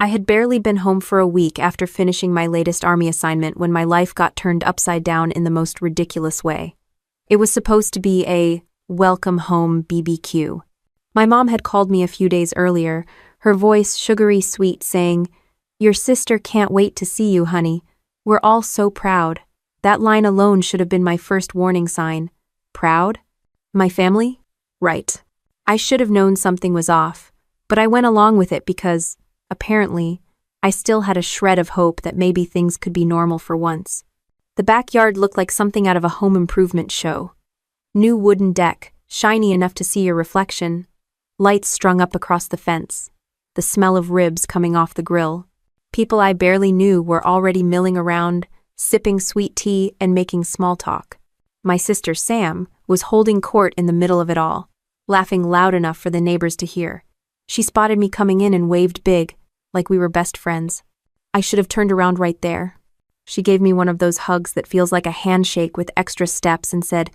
I had barely been home for a week after finishing my latest army assignment when my life got turned upside down in the most ridiculous way. It was supposed to be a welcome home BBQ. My mom had called me a few days earlier, her voice sugary sweet, saying, "Your sister can't wait to see you, honey. We're all so proud." That line alone should have been my first warning sign. Proud? My family? Right. I should have known something was off, but I went along with it because, apparently, I still had a shred of hope that maybe things could be normal for once. The backyard looked like something out of a home improvement show. New wooden deck, shiny enough to see your reflection, lights strung up across the fence, the smell of ribs coming off the grill. People I barely knew were already milling around, sipping sweet tea and making small talk. My sister Sam was holding court in the middle of it all, laughing loud enough for the neighbors to hear. She spotted me coming in and waved big, like we were best friends. I should have turned around right there. She gave me one of those hugs that feels like a handshake with extra steps and said,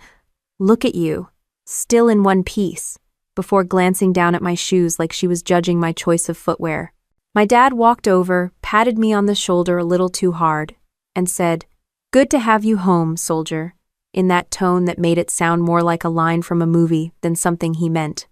"Look at you, still in one piece," before glancing down at my shoes like she was judging my choice of footwear. My dad walked over, patted me on the shoulder a little too hard, and said, "Good to have you home, soldier," in that tone that made it sound more like a line from a movie than something he meant.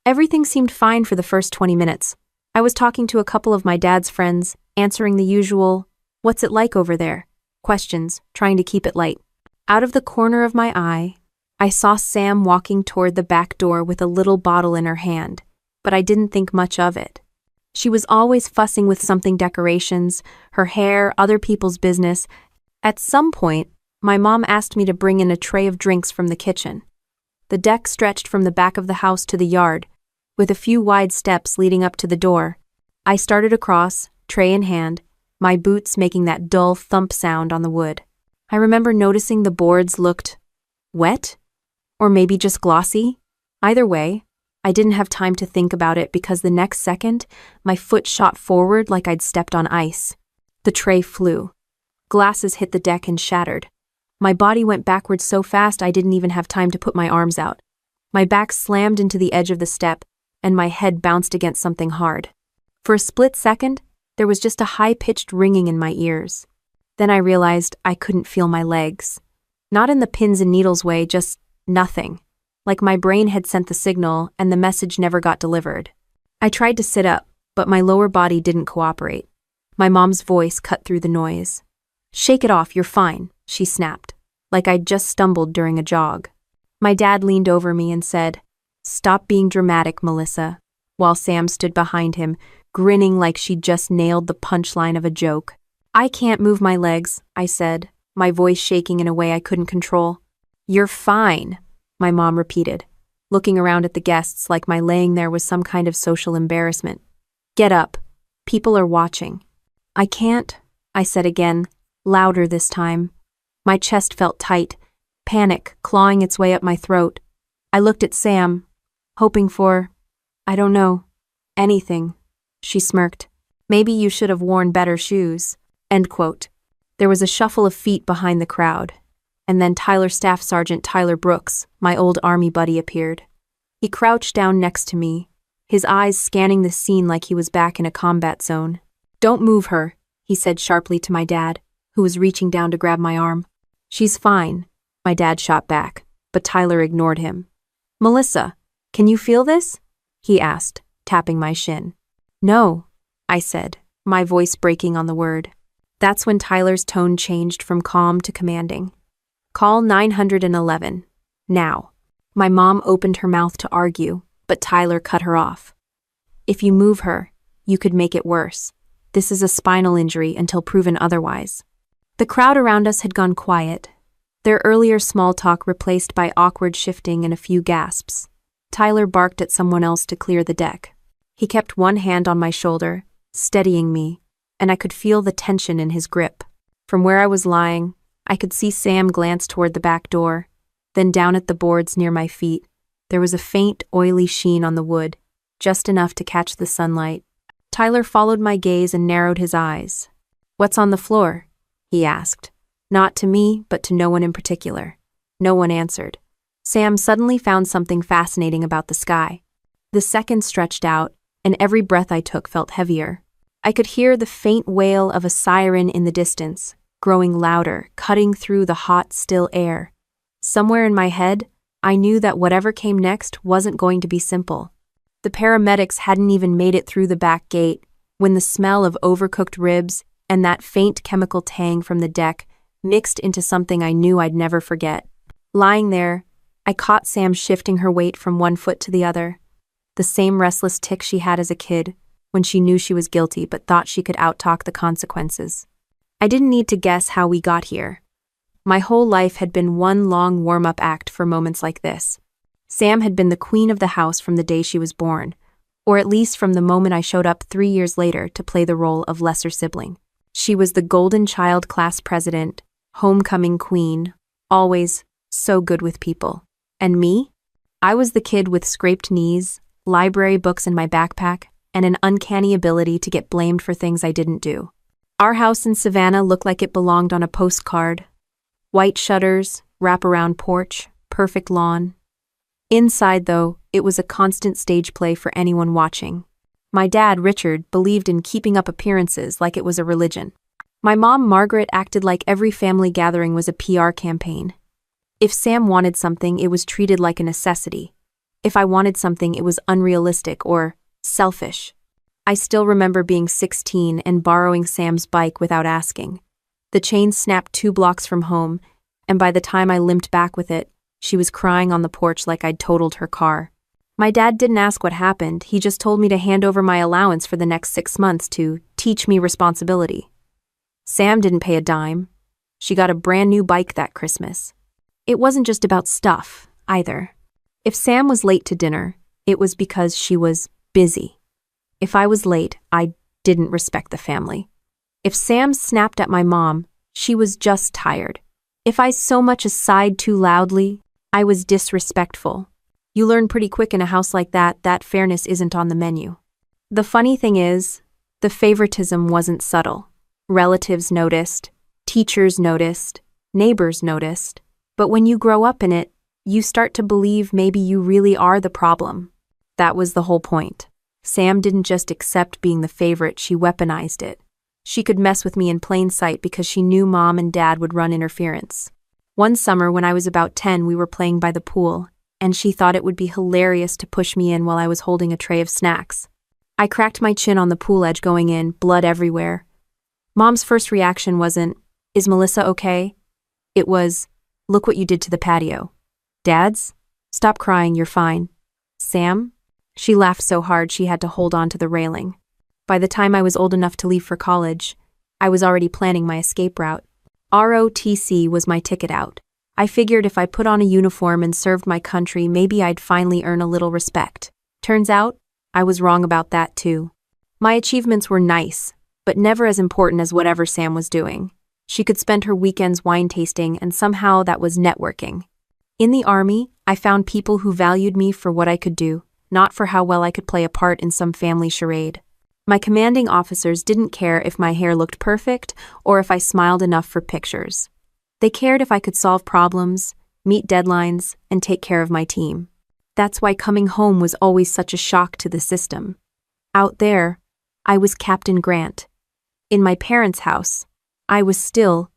Everything seemed fine for the first 20 minutes. I was talking to a couple of my dad's friends, answering the usual, "What's it like over there?" questions, trying to keep it light. Out of the corner of my eye, I saw Sam walking toward the back door with a little bottle in her hand, but I didn't think much of it. She was always fussing with something decorations, her hair, other people's business. At some point, my mom asked me to bring in a tray of drinks from the kitchen. The deck stretched from the back of the house to the yard, with a few wide steps leading up to the door. I started across, tray in hand, my boots making that dull thump sound on the wood. I remember noticing the boards looked wet, or maybe just glossy. Either way, I didn't have time to think about it because the next second, my foot shot forward like I'd stepped on ice. The tray flew. Glasses hit the deck and shattered. My body went backwards so fast I didn't even have time to put my arms out. My back slammed into the edge of the step, and my head bounced against something hard. For a split second, there was just a high-pitched ringing in my ears. Then I realized I couldn't feel my legs. Not in the pins and needles way, just nothing. Like my brain had sent the signal and the message never got delivered. I tried to sit up, but my lower body didn't cooperate. My mom's voice cut through the noise. "Shake it off, you're fine," she snapped, like I'd just stumbled during a jog. My dad leaned over me and said, "Stop being dramatic, Melissa," while Sam stood behind him, grinning like she'd just nailed the punchline of a joke. "I can't move my legs," I said, my voice shaking in a way I couldn't control. "You're fine," my mom repeated, looking around at the guests like my laying there was some kind of social embarrassment. "Get up. People are watching." "I can't," I said again, louder this time. My chest felt tight, panic clawing its way up my throat. I looked at Sam, hoping for, I don't know, anything. She smirked. "Maybe you should have worn better shoes." End quote. There was a shuffle of feet behind the crowd, and then Tyler Staff Sergeant Tyler Brooks, my old army buddy, appeared. He crouched down next to me, his eyes scanning the scene like he was back in a combat zone. "Don't move her," he said sharply to my dad, who was reaching down to grab my arm. "She's fine," my dad shot back, but Tyler ignored him. "Melissa, can you feel this?" he asked, tapping my shin. "No," I said, my voice breaking on the word. That's when Tyler's tone changed from calm to commanding. "Call 911. Now." My mom opened her mouth to argue, but Tyler cut her off. "If you move her, you could make it worse. This is a spinal injury until proven otherwise." The crowd around us had gone quiet, their earlier small talk replaced by awkward shifting and a few gasps. Tyler barked at someone else to clear the deck. He kept one hand on my shoulder, steadying me, and I could feel the tension in his grip. From where I was lying, I could see Sam glance toward the back door, then down at the boards near my feet. There was a faint, oily sheen on the wood, just enough to catch the sunlight. Tyler followed my gaze and narrowed his eyes. "What's on the floor?" he asked. Not to me, but to no one in particular. No one answered. Sam suddenly found something fascinating about the sky. The seconds stretched out, and every breath I took felt heavier. I could hear the faint wail of a siren in the distance, growing louder, cutting through the hot, still air. Somewhere in my head, I knew that whatever came next wasn't going to be simple. The paramedics hadn't even made it through the back gate when the smell of overcooked ribs and that faint chemical tang from the deck mixed into something I knew I'd never forget. Lying there, I caught Sam shifting her weight from one foot to the other. The same restless tic she had as a kid, when she knew she was guilty but thought she could outtalk the consequences. I didn't need to guess how we got here. My whole life had been one long warm-up act for moments like this. Sam had been the queen of the house from the day she was born, or at least from the moment I showed up 3 years later to play the role of lesser sibling. She was the golden child class president, homecoming queen, always so good with people. And me? I was the kid with scraped knees, library books in my backpack, and an uncanny ability to get blamed for things I didn't do. Our house in Savannah looked like it belonged on a postcard. White shutters, wraparound porch, perfect lawn. Inside, though, it was a constant stage play for anyone watching. My dad, Richard, believed in keeping up appearances like it was a religion. My mom, Margaret, acted like every family gathering was a PR campaign. If Sam wanted something, it was treated like a necessity. If I wanted something, it was unrealistic or selfish. I still remember being 16 and borrowing Sam's bike without asking. The chain snapped 2 blocks from home, and by the time I limped back with it, she was crying on the porch like I'd totaled her car. My dad didn't ask what happened, he just told me to hand over my allowance for the next 6 months to teach me responsibility. Sam didn't pay a dime. She got a brand new bike that Christmas. It wasn't just about stuff, either. If Sam was late to dinner, it was because she was busy. If I was late, I didn't respect the family. If Sam snapped at my mom, she was just tired. If I so much as sighed too loudly, I was disrespectful. You learn pretty quick in a house like that fairness isn't on the menu. The funny thing is, the favoritism wasn't subtle. Relatives noticed, teachers noticed, neighbors noticed. But when you grow up in it, you start to believe maybe you really are the problem. That was the whole point. Sam didn't just accept being the favorite, she weaponized it. She could mess with me in plain sight because she knew Mom and Dad would run interference. One summer when I was about 10, we were playing by the pool, and she thought it would be hilarious to push me in while I was holding a tray of snacks. I cracked my chin on the pool edge going in, blood everywhere. Mom's first reaction wasn't, "Is Melissa okay?" It was, "Look what you did to the patio." "Dad's? Stop crying, you're fine." "Sam?" She laughed so hard she had to hold on to the railing. By the time I was old enough to leave for college, I was already planning my escape route. ROTC was my ticket out. I figured if I put on a uniform and served my country, maybe I'd finally earn a little respect. Turns out, I was wrong about that too. My achievements were nice, but never as important as whatever Sam was doing. She could spend her weekends wine tasting, and somehow that was networking. In the Army, I found people who valued me for what I could do, not for how well I could play a part in some family charade. My commanding officers didn't care if my hair looked perfect or if I smiled enough for pictures. They cared if I could solve problems, meet deadlines, and take care of my team. That's why coming home was always such a shock to the system. Out there, I was Captain Grant. In my parents' house, I was still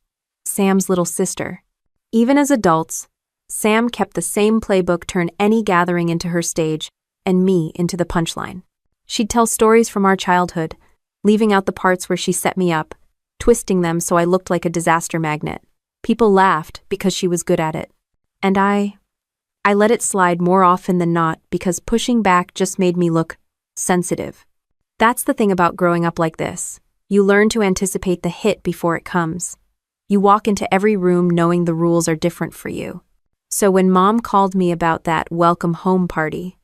Sam's little sister. Even as adults, Sam kept the same playbook, turn any gathering into her stage, and me into the punchline. She'd tell stories from our childhood, leaving out the parts where she set me up, twisting them so I looked like a disaster magnet. People laughed because she was good at it. And I let it slide more often than not because pushing back just made me look sensitive. That's the thing about growing up like this. You learn to anticipate the hit before it comes. You walk into every room knowing the rules are different for you. So when Mom called me about that welcome home party,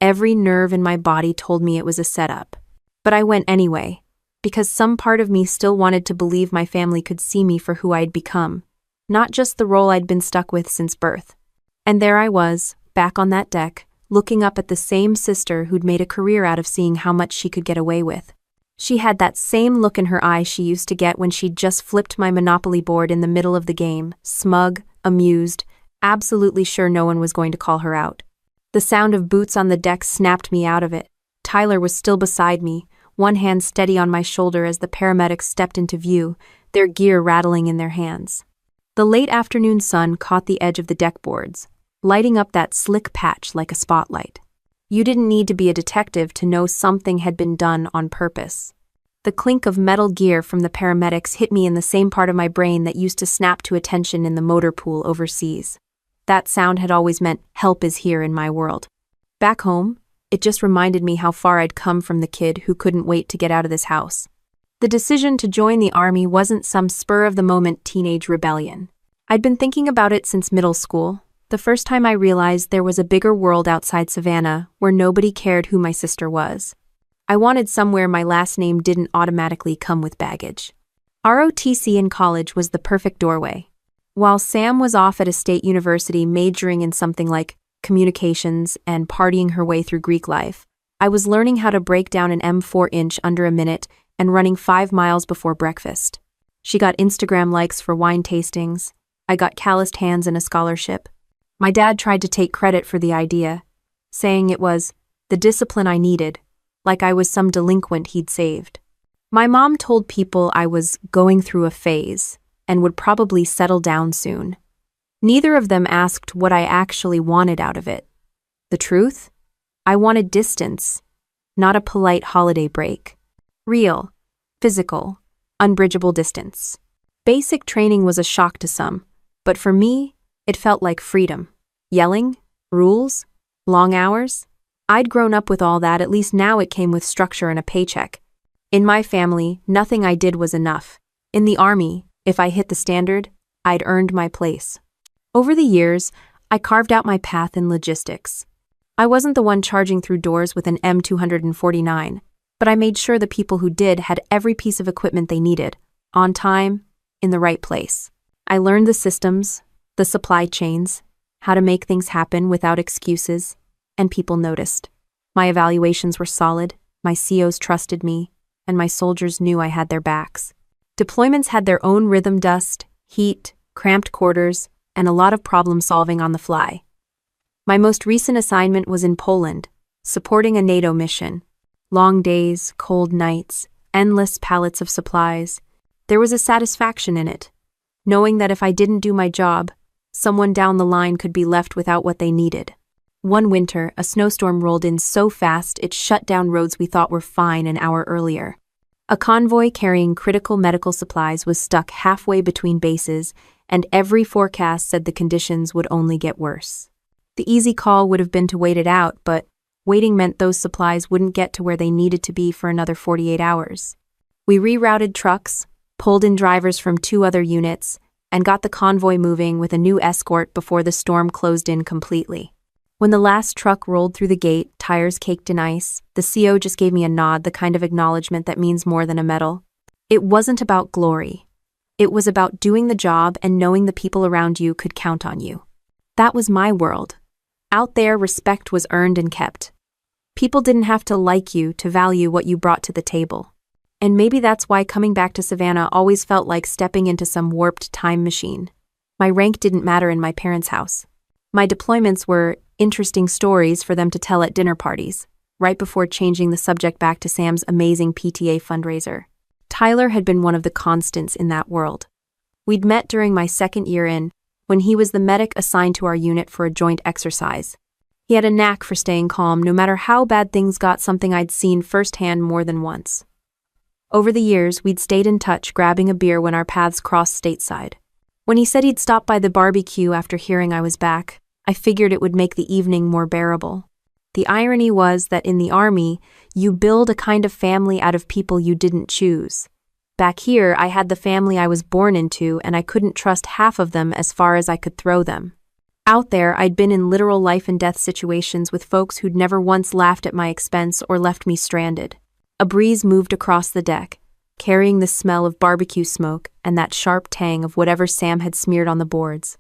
every nerve in my body told me it was a setup. But I went anyway, because some part of me still wanted to believe my family could see me for who I'd become, not just the role I'd been stuck with since birth. And there I was, back on that deck, looking up at the same sister who'd made a career out of seeing how much she could get away with. She had that same look in her eyes she used to get when she'd just flipped my Monopoly board in the middle of the game, smug, amused, absolutely sure no one was going to call her out. The sound of boots on the deck snapped me out of it. Tyler was still beside me, one hand steady on my shoulder as the paramedics stepped into view, their gear rattling in their hands. The late afternoon sun caught the edge of the deck boards, lighting up that slick patch like a spotlight. You didn't need to be a detective to know something had been done on purpose. The clink of metal gear from the paramedics hit me in the same part of my brain that used to snap to attention in the motor pool overseas. That sound had always meant help is here in my world. Back home, it just reminded me how far I'd come from the kid who couldn't wait to get out of this house. The decision to join the army wasn't some spur-of-the-moment teenage rebellion. I'd been thinking about it since middle school, the first time I realized there was a bigger world outside Savannah where nobody cared who my sister was. I wanted somewhere my last name didn't automatically come with baggage. ROTC in college was the perfect doorway. While Sam was off at a state university majoring in something like communications and partying her way through Greek life, I was learning how to break down an M4-inch under a minute and running 5 miles before breakfast. She got Instagram likes for wine tastings. I got calloused hands and a scholarship. My dad tried to take credit for the idea, saying it was the discipline I needed, like I was some delinquent he'd saved. My mom told people I was going through a phase and would probably settle down soon. Neither of them asked what I actually wanted out of it. The truth? I wanted distance, not a polite holiday break. Real, physical, unbridgeable distance. Basic training was a shock to some, but for me, it felt like freedom. Yelling, rules, long hours. I'd grown up with all that, at least now it came with structure and a paycheck. In my family, nothing I did was enough. In the army, if I hit the standard, I'd earned my place. Over the years, I carved out my path in logistics. I wasn't the one charging through doors with an M249, but I made sure the people who did had every piece of equipment they needed, on time, in the right place. I learned the systems, the supply chains, how to make things happen without excuses, and people noticed. My evaluations were solid, my COs trusted me, and my soldiers knew I had their backs. Deployments had their own rhythm dust, heat, cramped quarters, and a lot of problem solving on the fly. My most recent assignment was in Poland, supporting a NATO mission. Long days, cold nights, endless pallets of supplies. There was a satisfaction in it, knowing that if I didn't do my job, someone down the line could be left without what they needed. One winter, a snowstorm rolled in so fast it shut down roads we thought were fine an hour earlier. A convoy carrying critical medical supplies was stuck halfway between bases, and every forecast said the conditions would only get worse. The easy call would have been to wait it out, but waiting meant those supplies wouldn't get to where they needed to be for another 48 hours. We rerouted trucks, pulled in drivers from 2 other units, and got the convoy moving with a new escort before the storm closed in completely. When the last truck rolled through the gate, tires caked in ice, the CO just gave me a nod, the kind of acknowledgement that means more than a medal. It wasn't about glory. It was about doing the job and knowing the people around you could count on you. That was my world. Out there, respect was earned and kept. People didn't have to like you to value what you brought to the table. And maybe that's why coming back to Savannah always felt like stepping into some warped time machine. My rank didn't matter in my parents' house. My deployments were interesting stories for them to tell at dinner parties, right before changing the subject back to Sam's amazing PTA fundraiser. Tyler had been one of the constants in that world. We'd met during my second year in, when he was the medic assigned to our unit for a joint exercise. He had a knack for staying calm no matter how bad things got, something I'd seen firsthand more than once. Over the years, we'd stayed in touch, grabbing a beer when our paths crossed stateside. When he said he'd stop by the barbecue after hearing I was back, I figured it would make the evening more bearable. The irony was that in the army, you build a kind of family out of people you didn't choose. Back here, I had the family I was born into, and I couldn't trust half of them as far as I could throw them. Out there, I'd been in literal life and death situations with folks who'd never once laughed at my expense or left me stranded. A breeze moved across the deck, carrying the smell of barbecue smoke and that sharp tang of whatever Sam had smeared on the boards.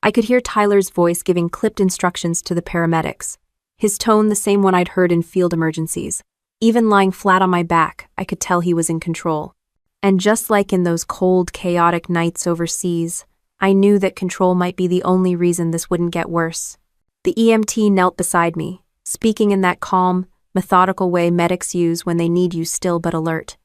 I could hear Tyler's voice giving clipped instructions to the paramedics, his tone the same one I'd heard in field emergencies. Even lying flat on my back, I could tell he was in control. And just like in those cold, chaotic nights overseas, I knew that control might be the only reason this wouldn't get worse. The EMT knelt beside me, speaking in that calm, methodical way medics use when they need you still but alert.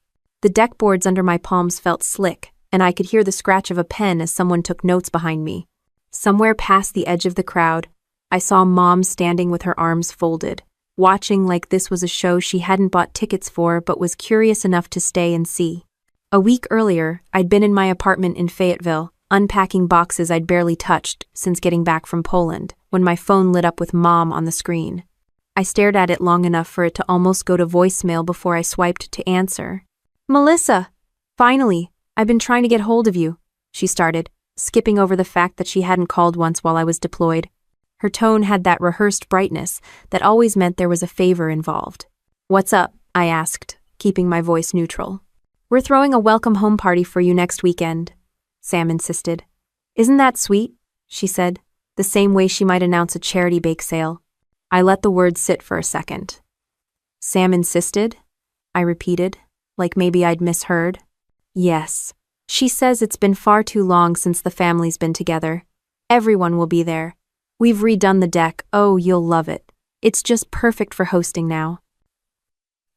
The deck boards under my palms felt slick, and I could hear the scratch of a pen as someone took notes behind me. Somewhere past the edge of the crowd, I saw Mom standing with her arms folded, watching like this was a show she hadn't bought tickets for but was curious enough to stay and see. A week earlier, I'd been in my apartment in Fayetteville, unpacking boxes I'd barely touched since getting back from Poland, when my phone lit up with Mom on the screen. I stared at it long enough for it to almost go to voicemail before I swiped to answer. "Melissa! Finally! I've been trying to get hold of you," she started, skipping over the fact that she hadn't called once while I was deployed. Her tone had that rehearsed brightness that always meant there was a favor involved. "What's up?" I asked, keeping my voice neutral. "We're throwing a welcome home party for you next weekend," Sam insisted. "Isn't that sweet?" she said, the same way she might announce a charity bake sale. I let the words sit for a second. "Sam insisted?" I repeated, like maybe I'd misheard. "Yes. She says it's been far too long since the family's been together. Everyone will be there. We've redone the deck. Oh, you'll love it. It's just perfect for hosting now."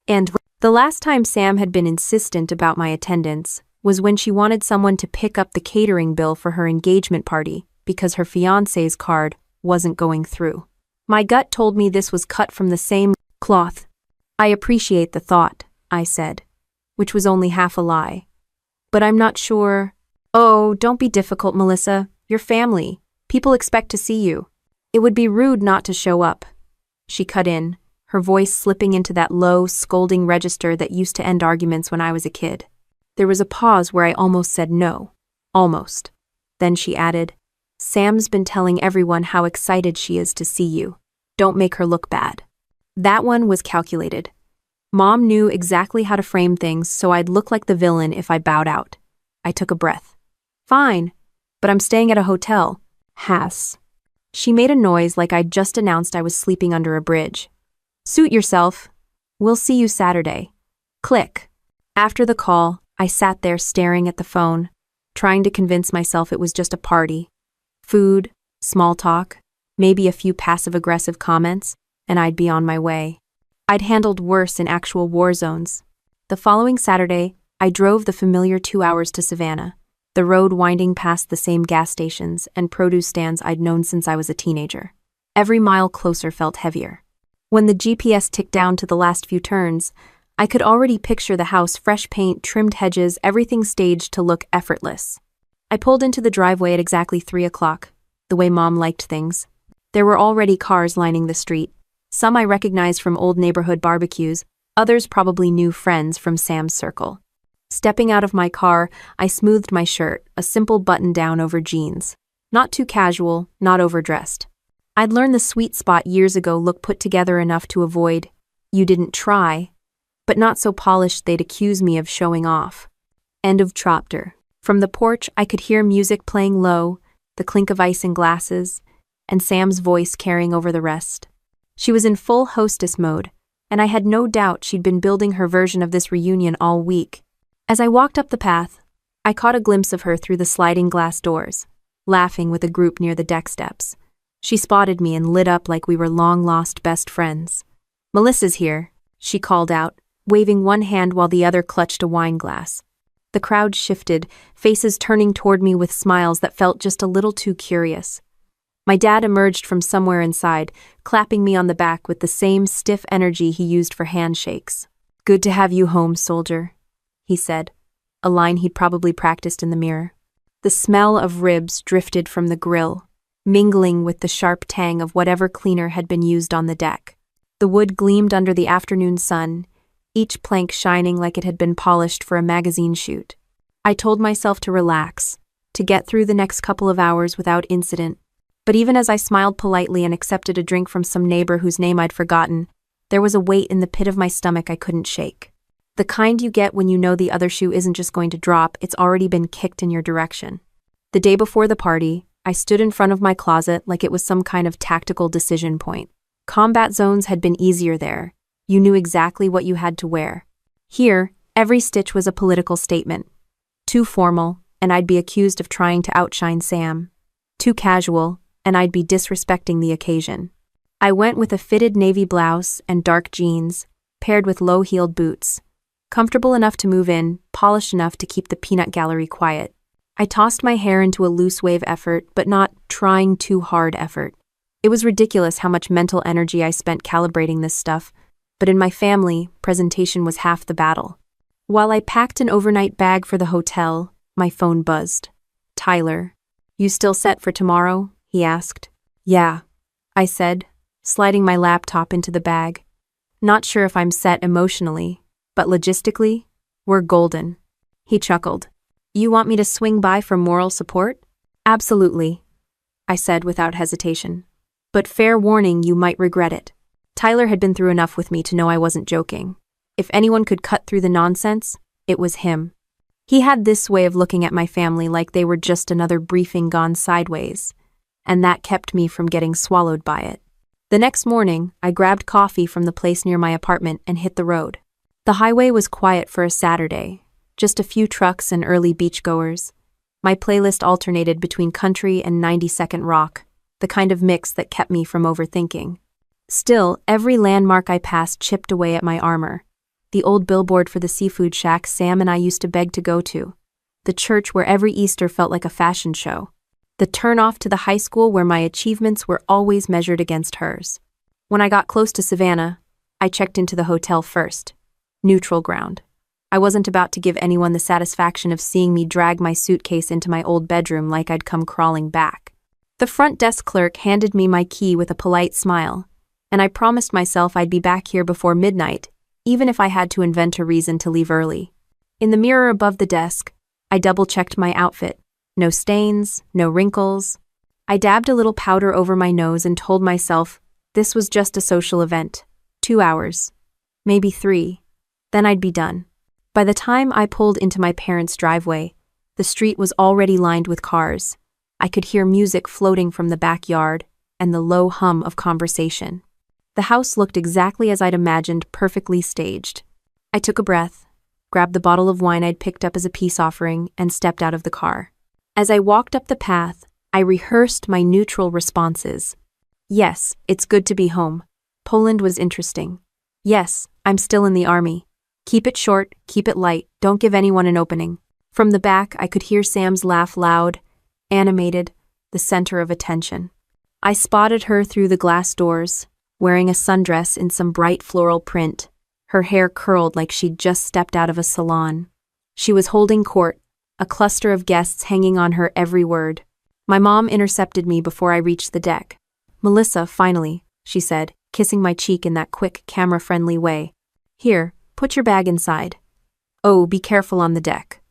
And the last time Sam had been insistent about my attendance was when she wanted someone to pick up the catering bill for her engagement party because her fiancé's card wasn't going through. My gut told me this was cut from the same cloth. "I appreciate the thought," I said, which was only half a lie. "But I'm not sure." "Oh, don't be difficult, Melissa. You're family. People expect to see you. It would be rude not to show up." She cut in, her voice slipping into that low, scolding register that used to end arguments when I was a kid. There was a pause where I almost said no. Almost. Then she added, "Sam's been telling everyone how excited she is to see you. Don't make her look bad." That one was calculated. Mom knew exactly how to frame things so I'd look like the villain if I bowed out. I took a breath. "Fine, but I'm staying at a hotel." "Hass." She made a noise like I'd just announced I was sleeping under a bridge. "Suit yourself. We'll see you Saturday." Click. After the call, I sat there staring at the phone, trying to convince myself it was just a party. Food, small talk, maybe a few passive-aggressive comments, and I'd be on my way. I'd handled worse in actual war zones. The following Saturday, I drove the familiar 2 hours to Savannah, the road winding past the same gas stations and produce stands I'd known since I was a teenager. Every mile closer felt heavier. When the GPS ticked down to the last few turns, I could already picture the house, fresh paint, trimmed hedges, everything staged to look effortless. I pulled into the driveway at exactly 3 o'clock, the way Mom liked things. There were already cars lining the street. Some I recognized from old neighborhood barbecues, others probably new friends from Sam's circle. Stepping out of my car, I smoothed my shirt, a simple button-down over jeans. Not too casual, not overdressed. I'd learned the sweet spot years ago look put together enough to avoid, "You didn't try," but not so polished they'd accuse me of showing off. End of chapter. From the porch, I could hear music playing low, the clink of ice in glasses, and Sam's voice carrying over the rest. She was in full hostess mode, and I had no doubt she'd been building her version of this reunion all week. As I walked up the path, I caught a glimpse of her through the sliding glass doors, laughing with a group near the deck steps. She spotted me and lit up like we were long-lost best friends. "Melissa's here," she called out, waving one hand while the other clutched a wine glass. The crowd shifted, faces turning toward me with smiles that felt just a little too curious. My dad emerged from somewhere inside, clapping me on the back with the same stiff energy he used for handshakes. "Good to have you home, soldier," he said, a line he'd probably practiced in the mirror. The smell of ribs drifted from the grill, mingling with the sharp tang of whatever cleaner had been used on the deck. The wood gleamed under the afternoon sun, each plank shining like it had been polished for a magazine shoot. I told myself to relax, to get through the next couple of hours without incident. But even as I smiled politely and accepted a drink from some neighbor whose name I'd forgotten, there was a weight in the pit of my stomach I couldn't shake. The kind you get when you know the other shoe isn't just going to drop, it's already been kicked in your direction. The day before the party, I stood in front of my closet like it was some kind of tactical decision point. Combat zones had been easier there. You knew exactly what you had to wear. Here, every stitch was a political statement. Too formal, and I'd be accused of trying to outshine Sam. Too casual, and I'd be disrespecting the occasion. I went with a fitted navy blouse and dark jeans, paired with low-heeled boots. Comfortable enough to move in, polished enough to keep the peanut gallery quiet. I tossed my hair into a loose wave effort, but not trying too hard effort. It was ridiculous how much mental energy I spent calibrating this stuff, but in my family, presentation was half the battle. While I packed an overnight bag for the hotel, my phone buzzed. Tyler, you still set for tomorrow? He asked. Yeah, I said, sliding my laptop into the bag. Not sure if I'm set emotionally, but logistically, we're golden. He chuckled. You want me to swing by for moral support? Absolutely, I said without hesitation. But fair warning, you might regret it. Tyler had been through enough with me to know I wasn't joking. If anyone could cut through the nonsense, it was him. He had this way of looking at my family like they were just another briefing gone sideways, and that kept me from getting swallowed by it. The next morning, I grabbed coffee from the place near my apartment and hit the road. The highway was quiet for a Saturday, just a few trucks and early beachgoers. My playlist alternated between country and 90-second rock, the kind of mix that kept me from overthinking. Still, every landmark I passed chipped away at my armor. The old billboard for the seafood shack Sam and I used to beg to go to. The church where every Easter felt like a fashion show. The turnoff to the high school where my achievements were always measured against hers. When I got close to Savannah, I checked into the hotel first. Neutral ground. I wasn't about to give anyone the satisfaction of seeing me drag my suitcase into my old bedroom like I'd come crawling back. The front desk clerk handed me my key with a polite smile, and I promised myself I'd be back here before midnight, even if I had to invent a reason to leave early. In the mirror above the desk, I double-checked my outfit. No stains, no wrinkles. I dabbed a little powder over my nose and told myself this was just a social event. 2 hours. Maybe 3. Then I'd be done. By the time I pulled into my parents' driveway, the street was already lined with cars. I could hear music floating from the backyard and the low hum of conversation. The house looked exactly as I'd imagined, perfectly staged. I took a breath, grabbed the bottle of wine I'd picked up as a peace offering, and stepped out of the car. As I walked up the path, I rehearsed my neutral responses. Yes, it's good to be home. Poland was interesting. Yes, I'm still in the army. Keep it short, keep it light, don't give anyone an opening. From the back, I could hear Sam's laugh loud, animated, the center of attention. I spotted her through the glass doors, wearing a sundress in some bright floral print, her hair curled like she'd just stepped out of a salon. She was holding court, a cluster of guests hanging on her every word. My mom intercepted me before I reached the deck. Melissa, finally, she said, kissing my cheek in that quick, camera-friendly way. Here, put your bag inside. Oh, be careful on the deck.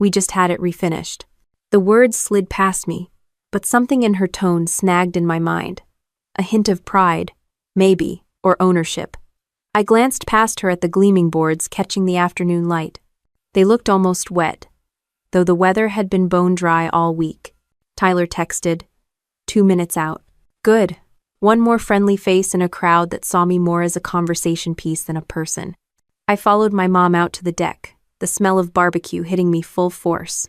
We just had it refinished. The words slid past me, but something in her tone snagged in my mind. A hint of pride, maybe, or ownership. I glanced past her at the gleaming boards catching the afternoon light. They looked almost wet, though the weather had been bone dry all week. Tyler texted, 2 minutes out. Good. One more friendly face in a crowd that saw me more as a conversation piece than a person. I followed my mom out to the deck, the smell of barbecue hitting me full force.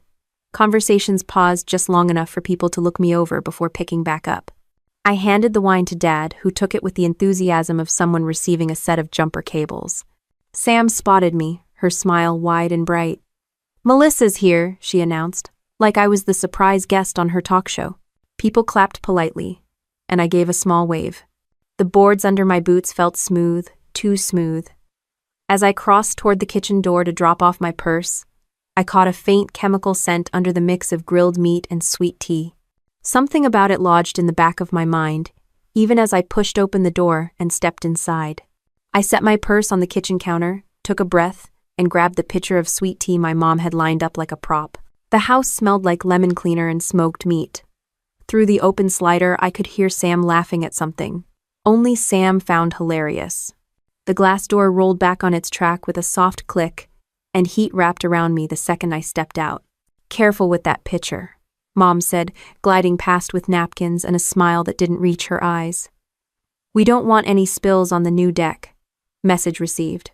Conversations paused just long enough for people to look me over before picking back up. I handed the wine to Dad, who took it with the enthusiasm of someone receiving a set of jumper cables. Sam spotted me, her smile wide and bright. Melissa's here, she announced, like I was the surprise guest on her talk show. People clapped politely, and I gave a small wave. The boards under my boots felt smooth, too smooth. As I crossed toward the kitchen door to drop off my purse, I caught a faint chemical scent under the mix of grilled meat and sweet tea. Something about it lodged in the back of my mind, even as I pushed open the door and stepped inside. I set my purse on the kitchen counter, took a breath, and grabbed the pitcher of sweet tea my mom had lined up like a prop. The house smelled like lemon cleaner and smoked meat. Through the open slider, I could hear Sam laughing at something. Only Sam found hilarious. The glass door rolled back on its track with a soft click, and heat wrapped around me the second I stepped out. Careful with that pitcher, Mom said, gliding past with napkins and a smile that didn't reach her eyes. We don't want any spills on the new deck. Message received.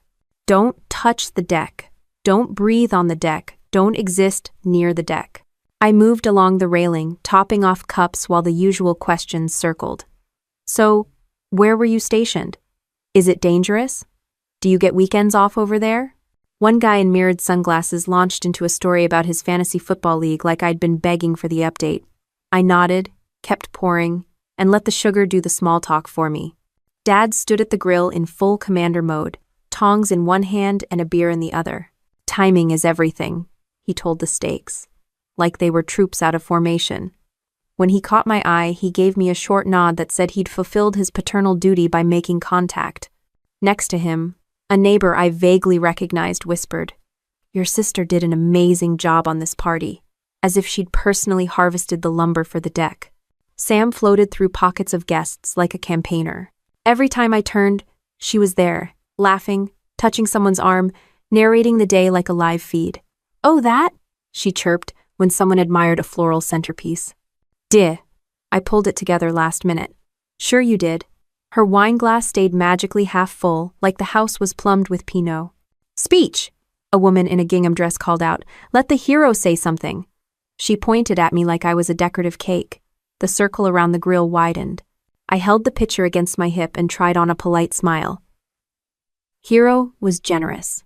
Don't touch the deck. Don't breathe on the deck. Don't exist near the deck. I moved along the railing, topping off cups while the usual questions circled. So, Where were you stationed? Is it dangerous? Do you get weekends off over there? One guy in mirrored sunglasses launched into a story about his fantasy football league like I'd been begging for the update. I nodded, kept pouring, and let the sugar do the small talk for me. Dad stood at the grill in full commander mode, tongs in one hand and a beer in the other. Timing is everything, he told the steaks, like they were troops out of formation. When he caught my eye, he gave me a short nod that said he'd fulfilled his paternal duty by making contact. Next to him, a neighbor I vaguely recognized whispered, "Your sister did an amazing job on this party," as if she'd personally harvested the lumber for the deck. Sam floated through pockets of guests like a campaigner. Every time I turned, she was there, laughing, touching someone's arm, narrating the day like a live feed. "Oh, that?" she chirped when someone admired a floral centerpiece. "Duh." I pulled it together last minute. "Sure you did." Her wine glass stayed magically half full, like the house was plumbed with Pinot. "Speech!" a woman in a gingham dress called out. "Let the hero say something." She pointed at me like I was a decorative cake. The circle around the grill widened. I held the pitcher against my hip and tried on a polite smile. Hero was generous.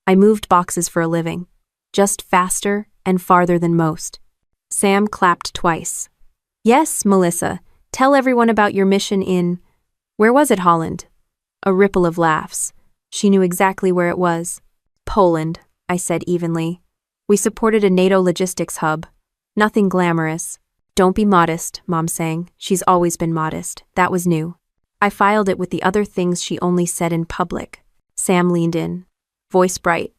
I moved boxes for a living, just faster and farther than most. Sam clapped twice. "Yes, Melissa, tell everyone about your mission in..." "Where was it, Holland?" A ripple of laughs. She knew exactly where it was. "Poland," I said evenly. "We supported a NATO logistics hub. Nothing glamorous." "Don't be modest," Mom sang. She's always been modest. That was new. I filed it with the other things she only said in public. Sam leaned in, voice bright.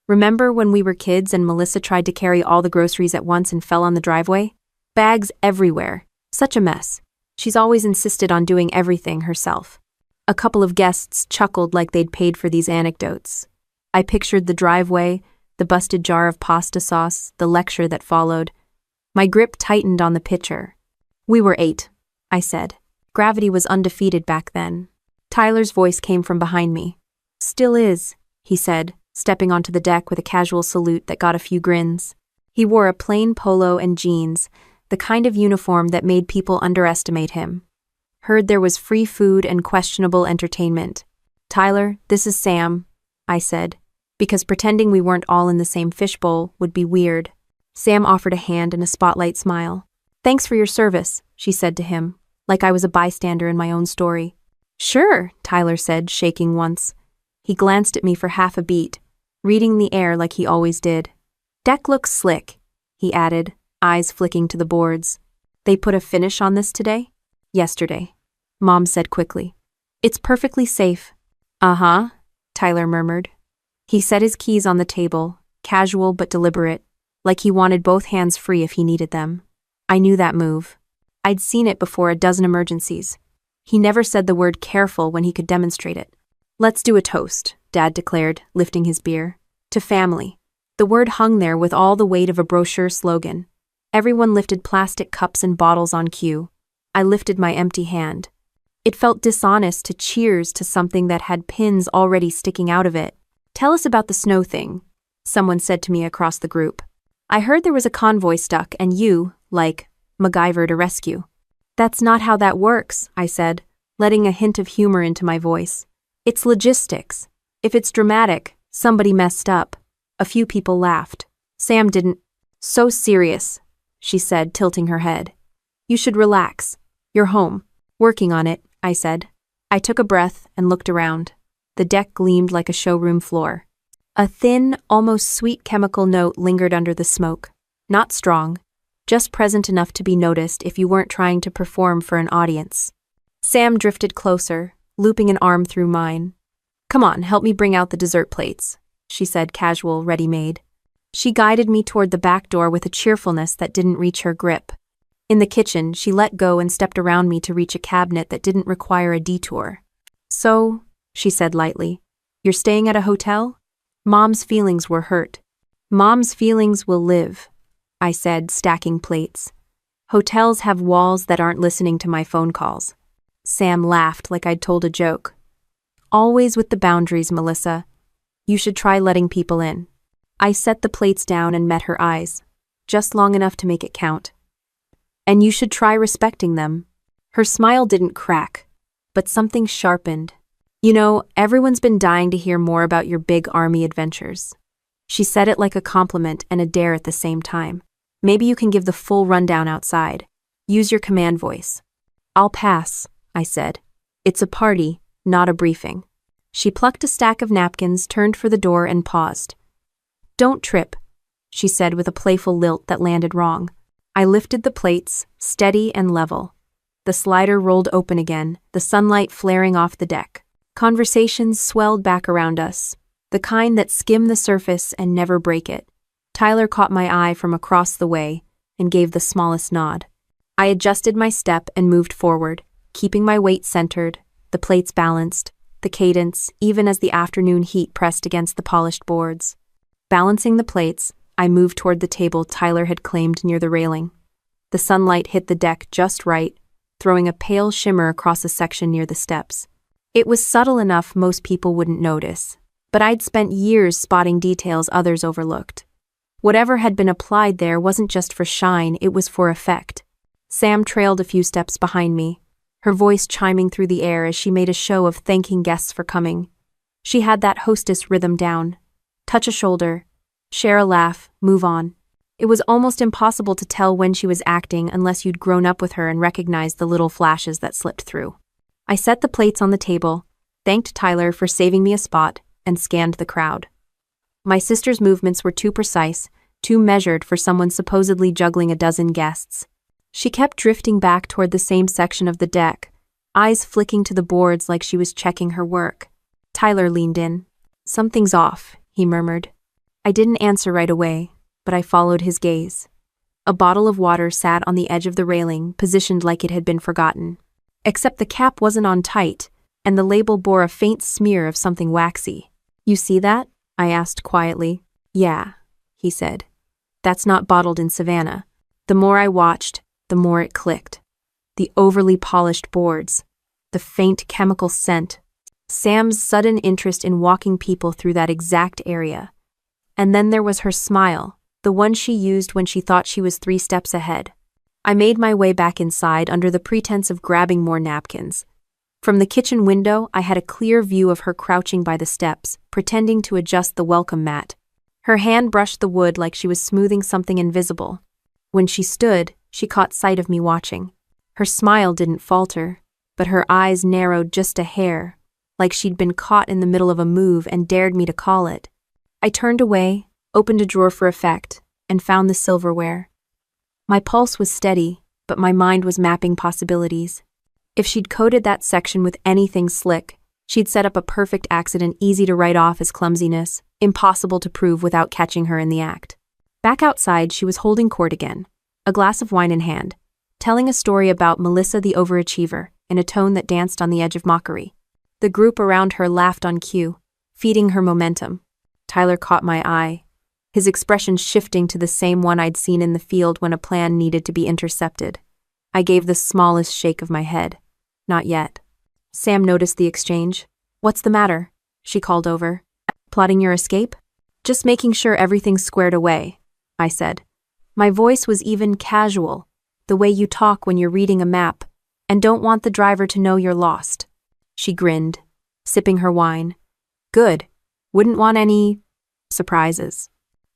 "Remember when we were kids and Melissa tried to carry all the groceries at once and fell on the driveway? Bags everywhere. Such a mess. She's always insisted on doing everything herself." A couple of guests chuckled like they'd paid for these anecdotes. I pictured the driveway, the busted jar of pasta sauce, the lecture that followed. My grip tightened on the pitcher. "We were 8, I said. Gravity was undefeated back then. Tyler's voice came from behind me. "Still is," he said, stepping onto the deck with a casual salute that got a few grins. He wore a plain polo and jeans, the kind of uniform that made people underestimate him. "Heard there was free food and questionable entertainment." "Tyler, this is Sam," I said, because pretending we weren't all in the same fishbowl would be weird. Sam offered a hand and a spotlight smile. "Thanks for your service," she said to him, like I was a bystander in my own story. "Sure," Tyler said, shaking once. He glanced at me for half a beat, reading the air like he always did. "Deck looks slick," he added, eyes flicking to the boards. "They put a finish on this today?" "Yesterday," Mom said quickly. "It's perfectly safe." "Uh-huh," Tyler murmured. He set his keys on the table, casual but deliberate, like he wanted both hands free if he needed them. I knew that move. I'd seen it before a dozen emergencies. He never said the word careful when he could demonstrate it. "Let's do a toast," Dad declared, lifting his beer. "To family." The word hung there with all the weight of a brochure slogan. Everyone lifted plastic cups and bottles on cue. I lifted my empty hand. It felt dishonest to cheers to something that had pins already sticking out of it. "Tell us about the snow thing," someone said to me across the group. "I heard there was a convoy stuck and you, like, MacGyver to rescue." "That's not how that works," I said, letting a hint of humor into my voice. "It's logistics. If it's dramatic, somebody messed up." A few people laughed. Sam didn't. "So serious," she said, tilting her head. "You should relax. You're home." "Working on it," I said. I took a breath and looked around. The deck gleamed like a showroom floor. A thin, almost sweet chemical note lingered under the smoke. Not strong, just present enough to be noticed if you weren't trying to perform for an audience. Sam drifted closer, looping an arm through mine. "Come on, help me bring out the dessert plates," she said, casual, ready-made. She guided me toward the back door with a cheerfulness that didn't reach her grip. In the kitchen, she let go and stepped around me to reach a cabinet that didn't require a detour. "So," she said lightly, "you're staying at a hotel?" Mom's feelings were hurt. "Mom's feelings will live," I said, stacking plates. "Hotels have walls that aren't listening to my phone calls." Sam laughed like I'd told a joke. "Always with the boundaries, Melissa. You should try letting people in." I set the plates down and met her eyes, just long enough to make it count. "And you should try respecting them." Her smile didn't crack, but something sharpened. You know, everyone's been dying to hear more about your big army adventures. She said it like a compliment and a dare at the same time. Maybe you can give the full rundown outside. Use your command voice. I'll pass, I said. It's a party, not a briefing. She plucked a stack of napkins, turned for the door, and paused. Don't trip, she said with a playful lilt that landed wrong. I lifted the plates, steady and level. The slider rolled open again, the sunlight flaring off the deck. Conversations swelled back around us, the kind that skim the surface and never break it. Tyler caught my eye from across the way and gave the smallest nod. I adjusted my step and moved forward, keeping my weight centered, the plates balanced, the cadence, even as the afternoon heat pressed against the polished boards. Balancing the plates, I moved toward the table Tyler had claimed near the railing. The sunlight hit the deck just right, throwing a pale shimmer across a section near the steps. It was subtle enough most people wouldn't notice, but I'd spent years spotting details others overlooked. Whatever had been applied there wasn't just for shine, it was for effect. Sam trailed a few steps behind me, her voice chiming through the air as she made a show of thanking guests for coming. She had that hostess rhythm down. Touch a shoulder, share a laugh, move on. It was almost impossible to tell when she was acting unless you'd grown up with her and recognized the little flashes that slipped through. I set the plates on the table, thanked Tyler for saving me a spot, and scanned the crowd. My sister's movements were too precise, too measured for someone supposedly juggling a dozen guests. She kept drifting back toward the same section of the deck, eyes flicking to the boards like she was checking her work. Tyler leaned in. Something's off, he murmured. I didn't answer right away, but I followed his gaze. A bottle of water sat on the edge of the railing, positioned like it had been forgotten. Except the cap wasn't on tight, and the label bore a faint smear of something waxy. You see that? I asked quietly. Yeah, he said. That's not bottled in Savannah. The more I watched, the more it clicked. The overly polished boards, the faint chemical scent, Sam's sudden interest in walking people through that exact area. And then there was her smile, the one she used when she thought she was 3 steps ahead. I made my way back inside under the pretense of grabbing more napkins. From the kitchen window, I had a clear view of her crouching by the steps, pretending to adjust the welcome mat. Her hand brushed the wood like she was smoothing something invisible. When she stood, she caught sight of me watching. Her smile didn't falter, but her eyes narrowed just a hair, like she'd been caught in the middle of a move and dared me to call it. I turned away, opened a drawer for effect, and found the silverware. My pulse was steady, but my mind was mapping possibilities. If she'd coated that section with anything slick, she'd set up a perfect accident easy to write off as clumsiness, impossible to prove without catching her in the act. Back outside, she was holding court again, a glass of wine in hand, telling a story about Melissa the overachiever in a tone that danced on the edge of mockery. The group around her laughed on cue, feeding her momentum. Tyler caught my eye, his expression shifting to the same one I'd seen in the field when a plan needed to be intercepted. I gave the smallest shake of my head. Not yet. Sam noticed the exchange. What's the matter? She called over. Plotting your escape? Just making sure everything's squared away, I said. My voice was even casual, the way you talk when you're reading a map and don't want the driver to know you're lost. She grinned, sipping her wine. Good. Wouldn't want any surprises.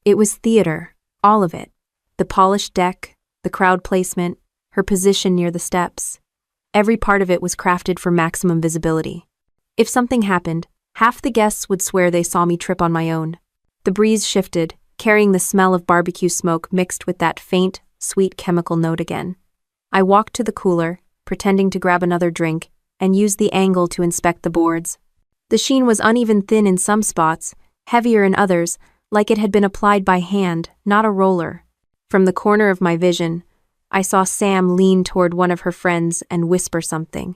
It was theater, all of it. The polished deck, the crowd placement, her position near the steps. Every part of it was crafted for maximum visibility. If something happened, half the guests would swear they saw me trip on my own. The breeze shifted, carrying the smell of barbecue smoke mixed with that faint, sweet chemical note again. I walked to the cooler, pretending to grab another drink, and used the angle to inspect the boards. The sheen was uneven thin in some spots, heavier in others, like it had been applied by hand, not a roller. From the corner of my vision, I saw Sam lean toward one of her friends and whisper something.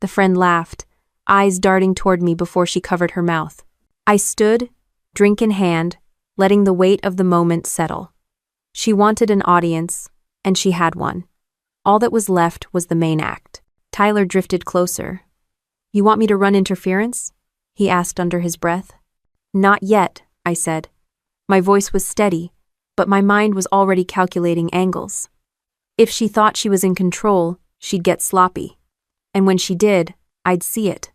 The friend laughed, eyes darting toward me before she covered her mouth. I stood, drink in hand, letting the weight of the moment settle. She wanted an audience, and she had one. All that was left was the main act. Tyler drifted closer. You want me to run interference? He asked under his breath. Not yet, I said. My voice was steady, but my mind was already calculating angles. If she thought she was in control, she'd get sloppy. And when she did, I'd see it.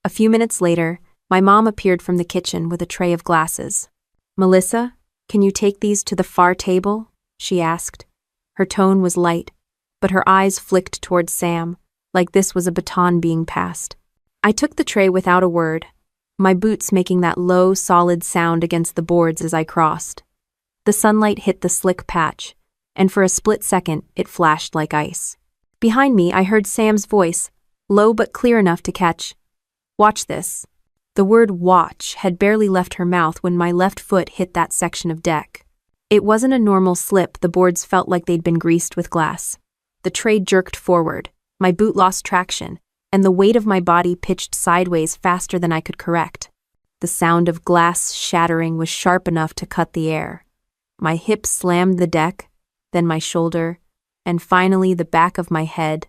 A few minutes later, my mom appeared from the kitchen with a tray of glasses. "Melissa, can you take these to the far table?" she asked. Her tone was light, but her eyes flicked towards Sam, like this was a baton being passed. I took the tray without a word, my boots making that low, solid sound against the boards as I crossed. The sunlight hit the slick patch, and for a split second, it flashed like ice. Behind me, I heard Sam's voice, low but clear enough to catch. "Watch this." The word watch had barely left her mouth when my left foot hit that section of deck. It wasn't a normal slip, the boards felt like they'd been greased with glass. The tray jerked forward, my boot lost traction, and the weight of my body pitched sideways faster than I could correct. The sound of glass shattering was sharp enough to cut the air. My hip slammed the deck, then my shoulder, and finally the back of my head,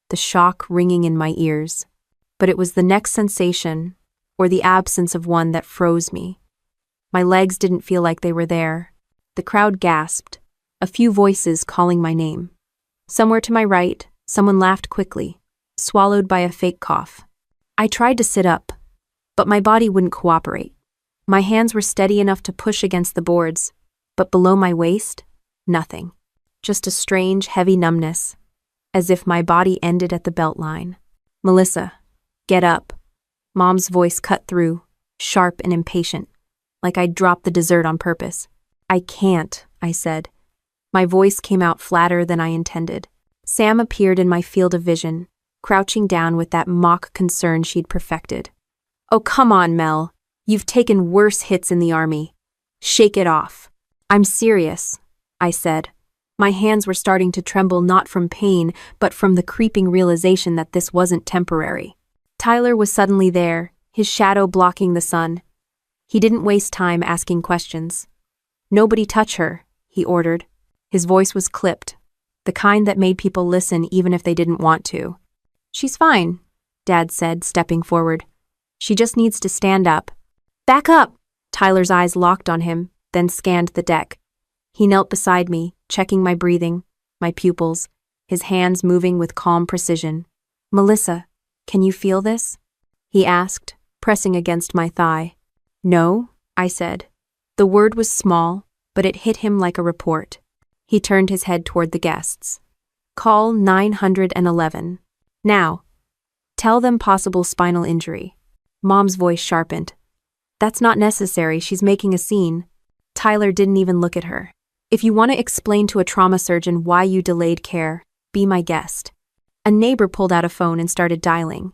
the shock ringing in my ears. But it was the next sensation, or the absence of one, that froze me. My legs didn't feel like they were there. The crowd gasped, a few voices calling my name. Somewhere to my right, someone laughed quickly, swallowed by a fake cough. I tried to sit up, but my body wouldn't cooperate. My hands were steady enough to push against the boards, but below my waist, nothing. Just a strange, heavy numbness, as if my body ended at the belt line. "Melissa, get up." Mom's voice cut through, sharp and impatient, like I'd dropped the dessert on purpose. "I can't," I said. My voice came out flatter than I intended. Sam appeared in my field of vision, crouching down with that mock concern she'd perfected. "Oh, come on, Mel. You've taken worse hits in the army. Shake it off." "I'm serious," I said. My hands were starting to tremble, not from pain, but from the creeping realization that this wasn't temporary. Tyler was suddenly there, his shadow blocking the sun. He didn't waste time asking questions. "Nobody touch her," he ordered. His voice was clipped, the kind that made people listen even if they didn't want to. "She's fine," Dad said, stepping forward. "She just needs to stand up." "Back up!" Tyler's eyes locked on him, then scanned the deck. He knelt beside me, checking my breathing, my pupils, his hands moving with calm precision. "Melissa, can you feel this?" he asked, pressing against my thigh. "No," I said. The word was small, but it hit him like a report. He turned his head toward the guests. "Call 911. Now. Tell them possible spinal injury." Mom's voice sharpened. "That's not necessary, she's making a scene." Tyler didn't even look at her. "If you want to explain to a trauma surgeon why you delayed care, be my guest." A neighbor pulled out a phone and started dialing.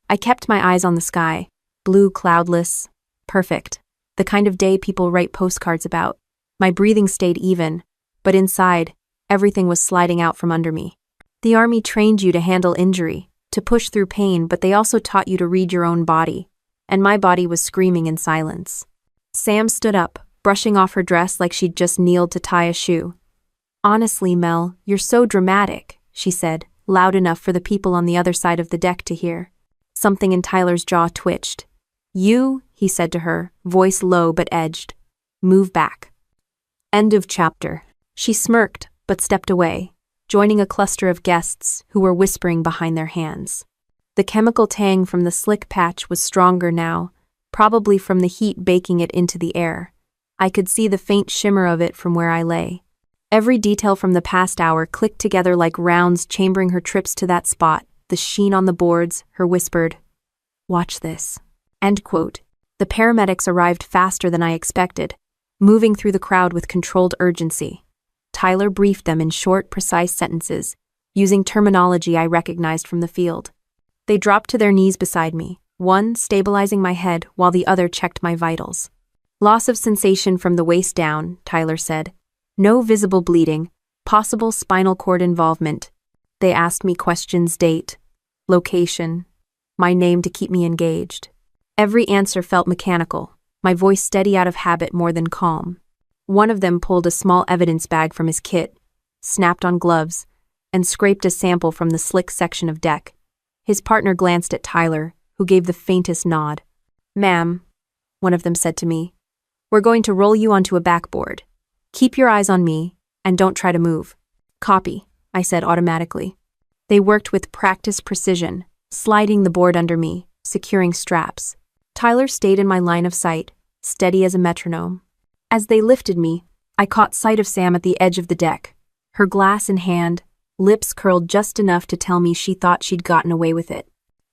I kept my eyes on the sky, blue, cloudless, perfect, the kind of day people write postcards about. My breathing stayed even, but inside, everything was sliding out from under me. The Army trained you to handle injury, to push through pain, but they also taught you to read your own body, and my body was screaming in silence. Sam stood up, brushing off her dress like she'd just kneeled to tie a shoe. "Honestly, Mel, you're so dramatic," she said, loud enough for the people on the other side of the deck to hear. Something in Tyler's jaw twitched. "You," he said to her, voice low but edged. "Move back." End of chapter. She smirked, but stepped away, joining a cluster of guests who were whispering behind their hands. The chemical tang from the slick patch was stronger now, probably from the heat baking it into the air. I could see the faint shimmer of it from where I lay. Every detail from the past hour clicked together like rounds chambering her trips to that spot, the sheen on the boards, her whispered, "Watch this." End quote. The paramedics arrived faster than I expected, moving through the crowd with controlled urgency. Tyler briefed them in short, precise sentences, using terminology I recognized from the field. They dropped to their knees beside me, one stabilizing my head while the other checked my vitals. "Loss of sensation from the waist down," Tyler said. "No visible bleeding, possible spinal cord involvement." They asked me questions: date, location, my name to keep me engaged. Every answer felt mechanical, my voice steady out of habit more than calm. One of them pulled a small evidence bag from his kit, snapped on gloves, and scraped a sample from the slick section of deck. His partner glanced at Tyler, who gave the faintest nod. "Ma'am," one of them said to me, "we're going to roll you onto a backboard. Keep your eyes on me, and don't try to move." "Copy," I said automatically. They worked with practiced precision, sliding the board under me, securing straps. Tyler stayed in my line of sight, steady as a metronome. As they lifted me, I caught sight of Sam at the edge of the deck, her glass in hand, lips curled just enough to tell me she thought she'd gotten away with it.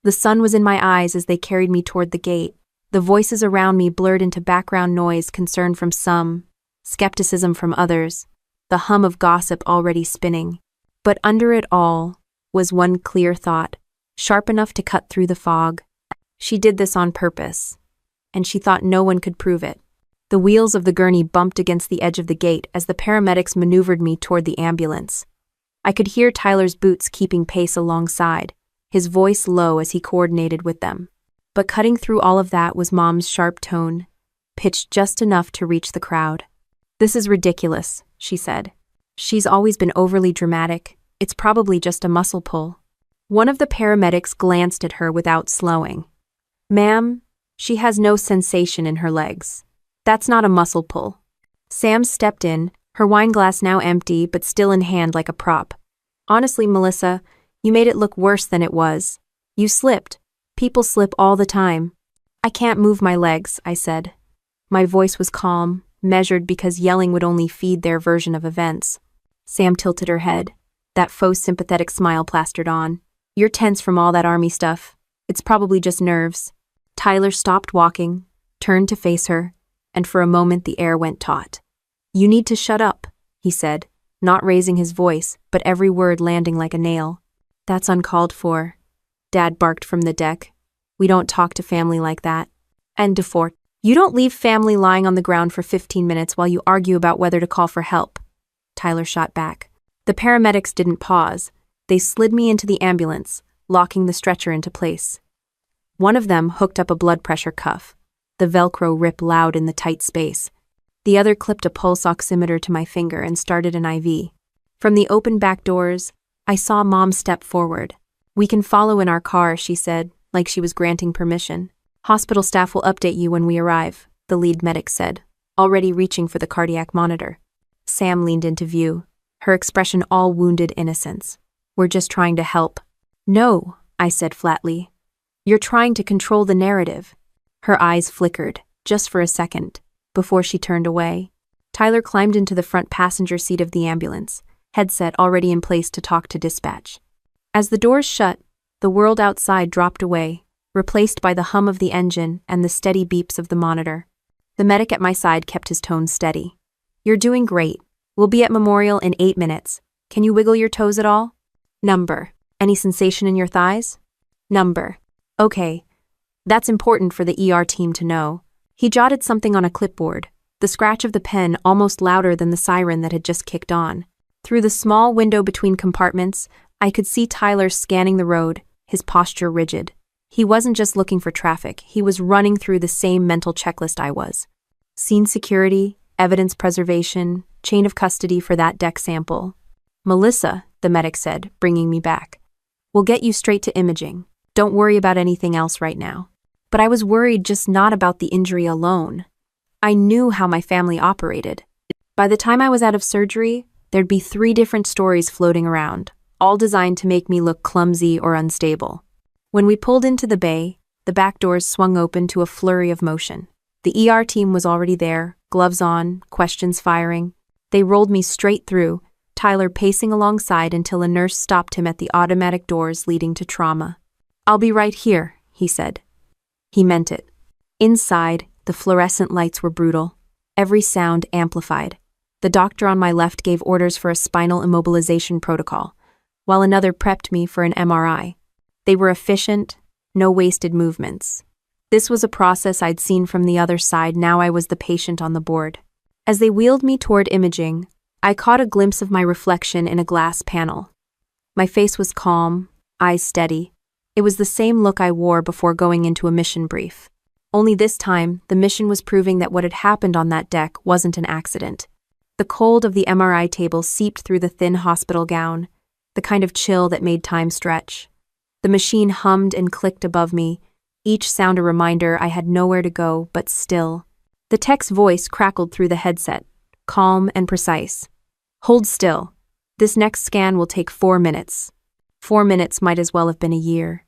The sun was in my eyes as they carried me toward the gate. The voices around me blurred into background noise, concern from some, skepticism from others, the hum of gossip already spinning. But under it all was one clear thought, sharp enough to cut through the fog. She did this on purpose, and she thought no one could prove it. The wheels of the gurney bumped against the edge of the gate as the paramedics maneuvered me toward the ambulance. I could hear Tyler's boots keeping pace alongside, his voice low as he coordinated with them. But cutting through all of that was Mom's sharp tone, pitched just enough to reach the crowd. "This is ridiculous," she said. "She's always been overly dramatic. It's probably just a muscle pull." One of the paramedics glanced at her without slowing. "Ma'am, she has no sensation in her legs. That's not a muscle pull." Sam stepped in, her wine glass now empty but still in hand like a prop. "Honestly, Melissa, you made it look worse than it was. You slipped. People slip all the time." "I can't move my legs," I said. My voice was calm, measured because yelling would only feed their version of events. Sam tilted her head, that faux sympathetic smile plastered on. "You're tense from all that army stuff. It's probably just nerves." Tyler stopped walking, turned to face her, and for a moment the air went taut. "You need to shut up," he said, not raising his voice, but every word landing like a nail. "That's uncalled for," Dad barked from the deck. "We don't talk to family like that." And Defort, "You don't leave family lying on the ground for 15 minutes while you argue about whether to call for help," Tyler shot back. The paramedics didn't pause. They slid me into the ambulance, locking the stretcher into place. One of them hooked up a blood pressure cuff, the Velcro rip loud in the tight space. The other clipped a pulse oximeter to my finger and started an IV. From the open back doors, I saw Mom step forward. "We can follow in our car," she said, like she was granting permission. "Hospital staff will update you when we arrive," the lead medic said, already reaching for the cardiac monitor. Sam leaned into view, her expression all wounded innocence. "We're just trying to help." "No," I said flatly. "You're trying to control the narrative." Her eyes flickered, just for a second, before she turned away. Tyler climbed into the front passenger seat of the ambulance, headset already in place to talk to dispatch. As the doors shut, the world outside dropped away, replaced by the hum of the engine and the steady beeps of the monitor. The medic at my side kept his tone steady. "You're doing great. We'll be at Memorial in 8 minutes. Can you wiggle your toes at all?" "Number. Any sensation in your thighs?" "Number. Okay. That's important for the ER team to know." He jotted something on a clipboard, the scratch of the pen almost louder than the siren that had just kicked on. Through the small window between compartments, I could see Tyler scanning the road, his posture rigid. He wasn't just looking for traffic, he was running through the same mental checklist I was. Scene security, evidence preservation, chain of custody for that deck sample. "Melissa," the medic said, bringing me back. "We'll get you straight to imaging. Don't worry about anything else right now." But I was worried just not about the injury alone. I knew how my family operated. By the time I was out of surgery, there'd be 3 different stories floating around, all designed to make me look clumsy or unstable. When we pulled into the bay, the back doors swung open to a flurry of motion. The ER team was already there, gloves on, questions firing. They rolled me straight through, Tyler pacing alongside until a nurse stopped him at the automatic doors leading to trauma. "I'll be right here," he said. He meant it. Inside, the fluorescent lights were brutal, every sound amplified. The doctor on my left gave orders for a spinal immobilization protocol, while another prepped me for an MRI. They were efficient, no wasted movements. This was a process I'd seen from the other side, now I was the patient on the board. As they wheeled me toward imaging, I caught a glimpse of my reflection in a glass panel. My face was calm, eyes steady. It was the same look I wore before going into a mission brief. Only this time, the mission was proving that what had happened on that deck wasn't an accident. The cold of the MRI table seeped through the thin hospital gown, the kind of chill that made time stretch. The machine hummed and clicked above me, each sound a reminder I had nowhere to go but still. The tech's voice crackled through the headset, calm and precise. "Hold still. This next scan will take 4 minutes. 4 minutes might as well have been a year."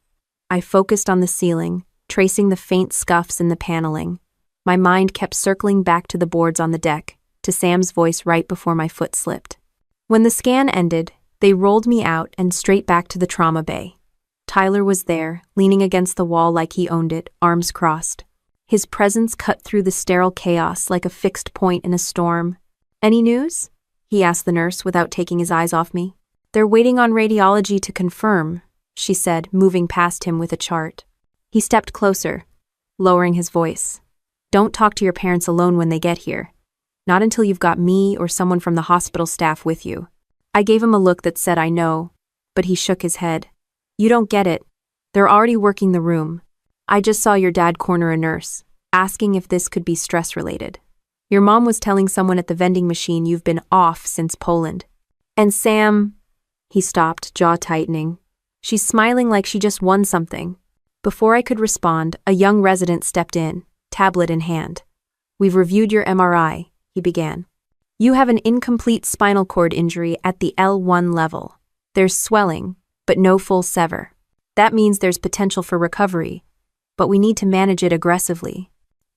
I focused on the ceiling, tracing the faint scuffs in the paneling. My mind kept circling back to the boards on the deck, to Sam's voice right before my foot slipped. When the scan ended, they rolled me out and straight back to the trauma bay. Tyler was there, leaning against the wall like he owned it, arms crossed. His presence cut through the sterile chaos like a fixed point in a storm. "Any news?" he asked the nurse without taking his eyes off me. "They're waiting on radiology to confirm," she said, moving past him with a chart. He stepped closer, lowering his voice. "Don't talk to your parents alone when they get here. Not until you've got me or someone from the hospital staff with you." I gave him a look that said I know, but he shook his head. "You don't get it. They're already working the room. I just saw your dad corner a nurse, asking if this could be stress-related. Your mom was telling someone at the vending machine you've been off since Poland. And Sam..." He stopped, jaw tightening. "She's smiling like she just won something." Before I could respond, a young resident stepped in, tablet in hand. "We've reviewed your MRI," he began. "You have an incomplete spinal cord injury at the L1 level. There's swelling, but no full sever. That means there's potential for recovery, but we need to manage it aggressively."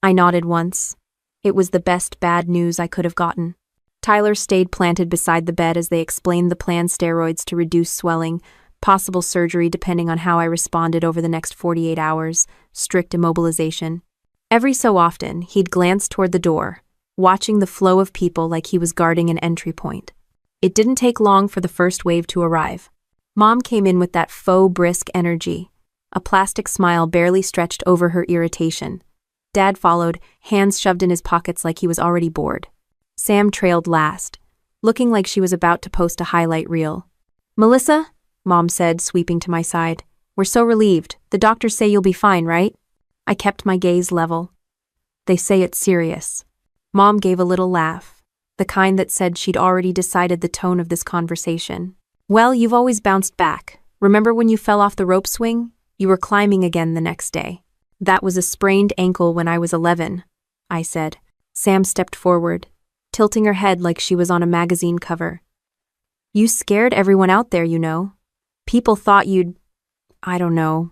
I nodded once. It was the best bad news I could have gotten. Tyler stayed planted beside the bed as they explained the planned steroids to reduce swelling, possible surgery depending on how I responded over the next 48 hours, strict immobilization. Every so often, he'd glance toward the door, watching the flow of people like he was guarding an entry point. It didn't take long for the first wave to arrive. Mom came in with that faux brisk energy, a plastic smile barely stretched over her irritation. Dad followed, hands shoved in his pockets like he was already bored. Sam trailed last, looking like she was about to post a highlight reel. "Melissa," Mom said, sweeping to my side. "We're so relieved. The doctors say you'll be fine, right?" I kept my gaze level. "They say it's serious." Mom gave a little laugh, the kind that said she'd already decided the tone of this conversation. "Well, you've always bounced back. Remember when you fell off the rope swing? You were climbing again the next day." "That was a sprained ankle when I was 11, I said. Sam stepped forward, tilting her head like she was on a magazine cover. "You scared everyone out there, you know. People thought you'd, I don't know,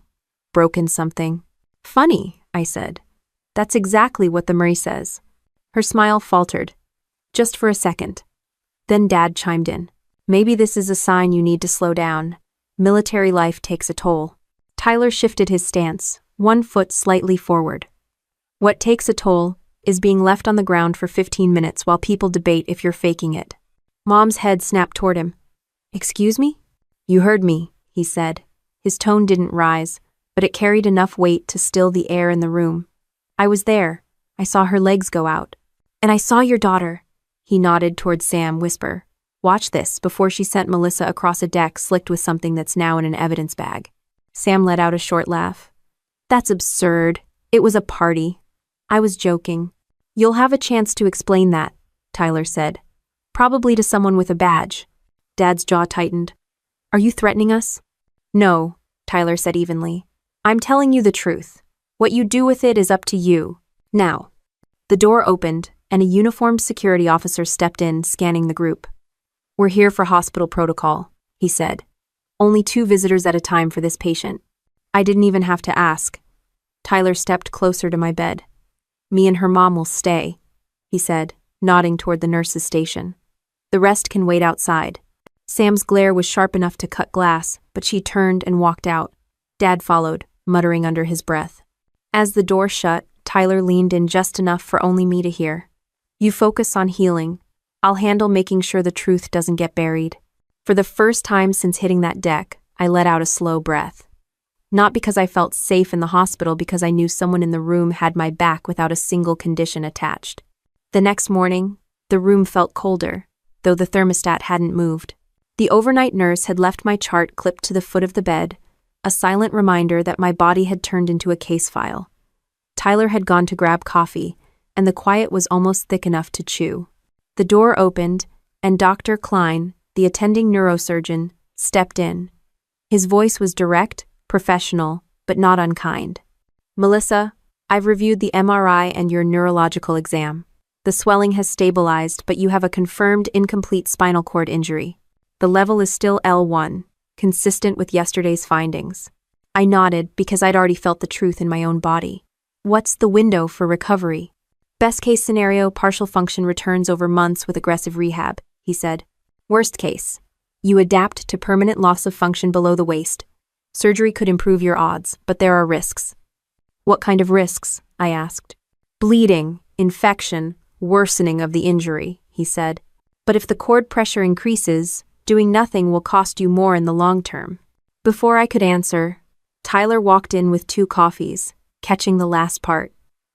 broken something." "Funny," I said. "That's exactly what the MRI says." Her smile faltered, just for a second. Then Dad chimed in. "Maybe this is a sign you need to slow down. Military life takes a toll." Tyler shifted his stance, one foot slightly forward. "What takes a toll is being left on the ground for 15 minutes while people debate if you're faking it." Mom's head snapped toward him. "Excuse me?" "You heard me," he said. His tone didn't rise, but it carried enough weight to still the air in the room. "I was there. I saw her legs go out. And I saw your daughter." He nodded toward Sam, whisper. "Watch this," before she sent Melissa across a deck slicked with something that's now in an evidence bag. Sam let out a short laugh. "That's absurd. It was a party. I was joking." "You'll have a chance to explain that," Tyler said. "Probably to someone with a badge." Dad's jaw tightened. "Are you threatening us?" "No," Tyler said evenly. "I'm telling you the truth. What you do with it is up to you. Now." The door opened, and a uniformed security officer stepped in, scanning the group. "We're here for hospital protocol," he said. "Only 2 visitors at a time for this patient." I didn't even have to ask. Tyler stepped closer to my bed. "Me and her mom will stay," he said, nodding toward the nurse's station. "The rest can wait outside." Sam's glare was sharp enough to cut glass, but she turned and walked out. Dad followed, muttering under his breath. As the door shut, Tyler leaned in just enough for only me to hear. "You focus on healing. I'll handle making sure the truth doesn't get buried." For the first time since hitting that deck, I let out a slow breath. Not because I felt safe in the hospital, because I knew someone in the room had my back without a single condition attached. The next morning, the room felt colder, though the thermostat hadn't moved. The overnight nurse had left my chart clipped to the foot of the bed, a silent reminder that my body had turned into a case file. Tyler had gone to grab coffee, and the quiet was almost thick enough to chew. The door opened, and Dr. Klein, the attending neurosurgeon, stepped in. His voice was direct, professional, but not unkind. "Melissa, I've reviewed the MRI and your neurological exam. The swelling has stabilized, but you have a confirmed incomplete spinal cord injury. The level is still L1, consistent with yesterday's findings." I nodded because I'd already felt the truth in my own body. What's the window for recovery? Best case scenario, partial function returns over months with aggressive rehab, he said. Worst case, you adapt to permanent loss of function below the waist. Surgery could improve your odds, but there are risks. What kind of risks? I asked. Bleeding, infection, worsening of the injury, he said. But if the cord pressure increases, doing nothing will cost you more in the long term. Before I could answer, Tyler walked in with 2 coffees, catching the last part.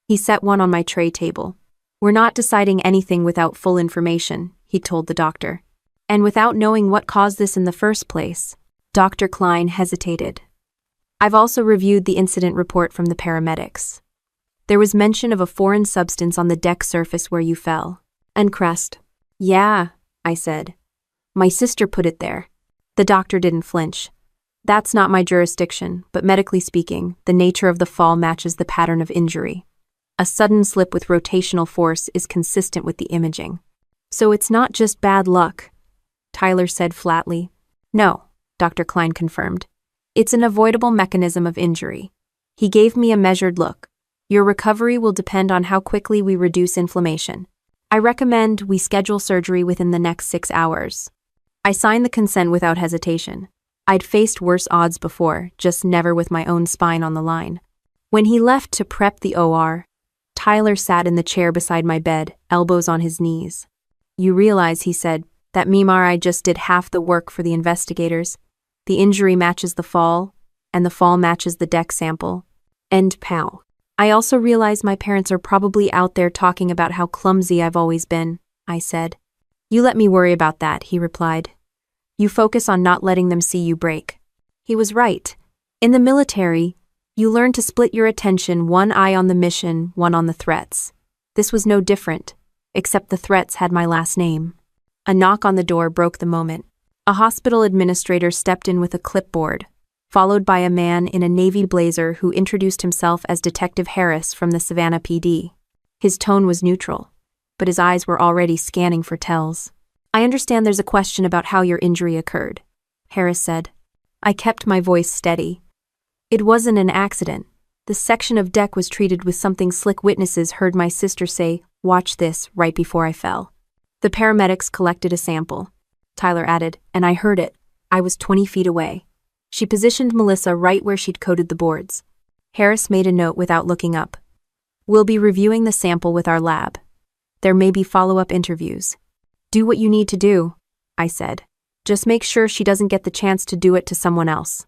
He set one on my tray table. We're not deciding anything without full information, he told the doctor. And without knowing what caused this in the first place, Dr. Klein hesitated. I've also reviewed the incident report from the paramedics. There was mention of a foreign substance on the deck surface where you fell. And crest. Yeah, I said. My sister put it there. The doctor didn't flinch. That's not my jurisdiction, but medically speaking, the nature of the fall matches the pattern of injury. A sudden slip with rotational force is consistent with the imaging. So it's not just bad luck, Tyler said flatly. No, Dr. Klein confirmed. It's an avoidable mechanism of injury. He gave me a measured look. Your recovery will depend on how quickly we reduce inflammation. I recommend we schedule surgery within the next 6 hours. I signed the consent without hesitation. I'd faced worse odds before, just never with my own spine on the line. When he left to prep the OR, Tyler sat in the chair beside my bed, elbows on his knees. You realize, he said, that MRI just did half the work for the investigators. The injury matches the fall, and the fall matches the deck sample. End pal. I also realize my parents are probably out there talking about how clumsy I've always been, I said. You let me worry about that, he replied. You focus on not letting them see you break. He was right. In the military, you learn to split your attention, one eye on the mission, one on the threats. This was no different, except the threats had my last name. A knock on the door broke the moment. A hospital administrator stepped in with a clipboard, followed by a man in a navy blazer who introduced himself as Detective Harris from the Savannah PD. His tone was neutral, but his eyes were already scanning for tells. I understand there's a question about how your injury occurred, Harris said. I kept my voice steady. It wasn't an accident. The section of deck was treated with something slick. Witnesses heard my sister say, "Watch this," right before I fell. The paramedics collected a sample, Tyler added, and I heard it. I was 20 feet away. She positioned Melissa right where she'd coded the boards. Harris made a note without looking up. We'll be reviewing the sample with our lab. There may be follow-up interviews. Do what you need to do, I said. Just make sure she doesn't get the chance to do it to someone else.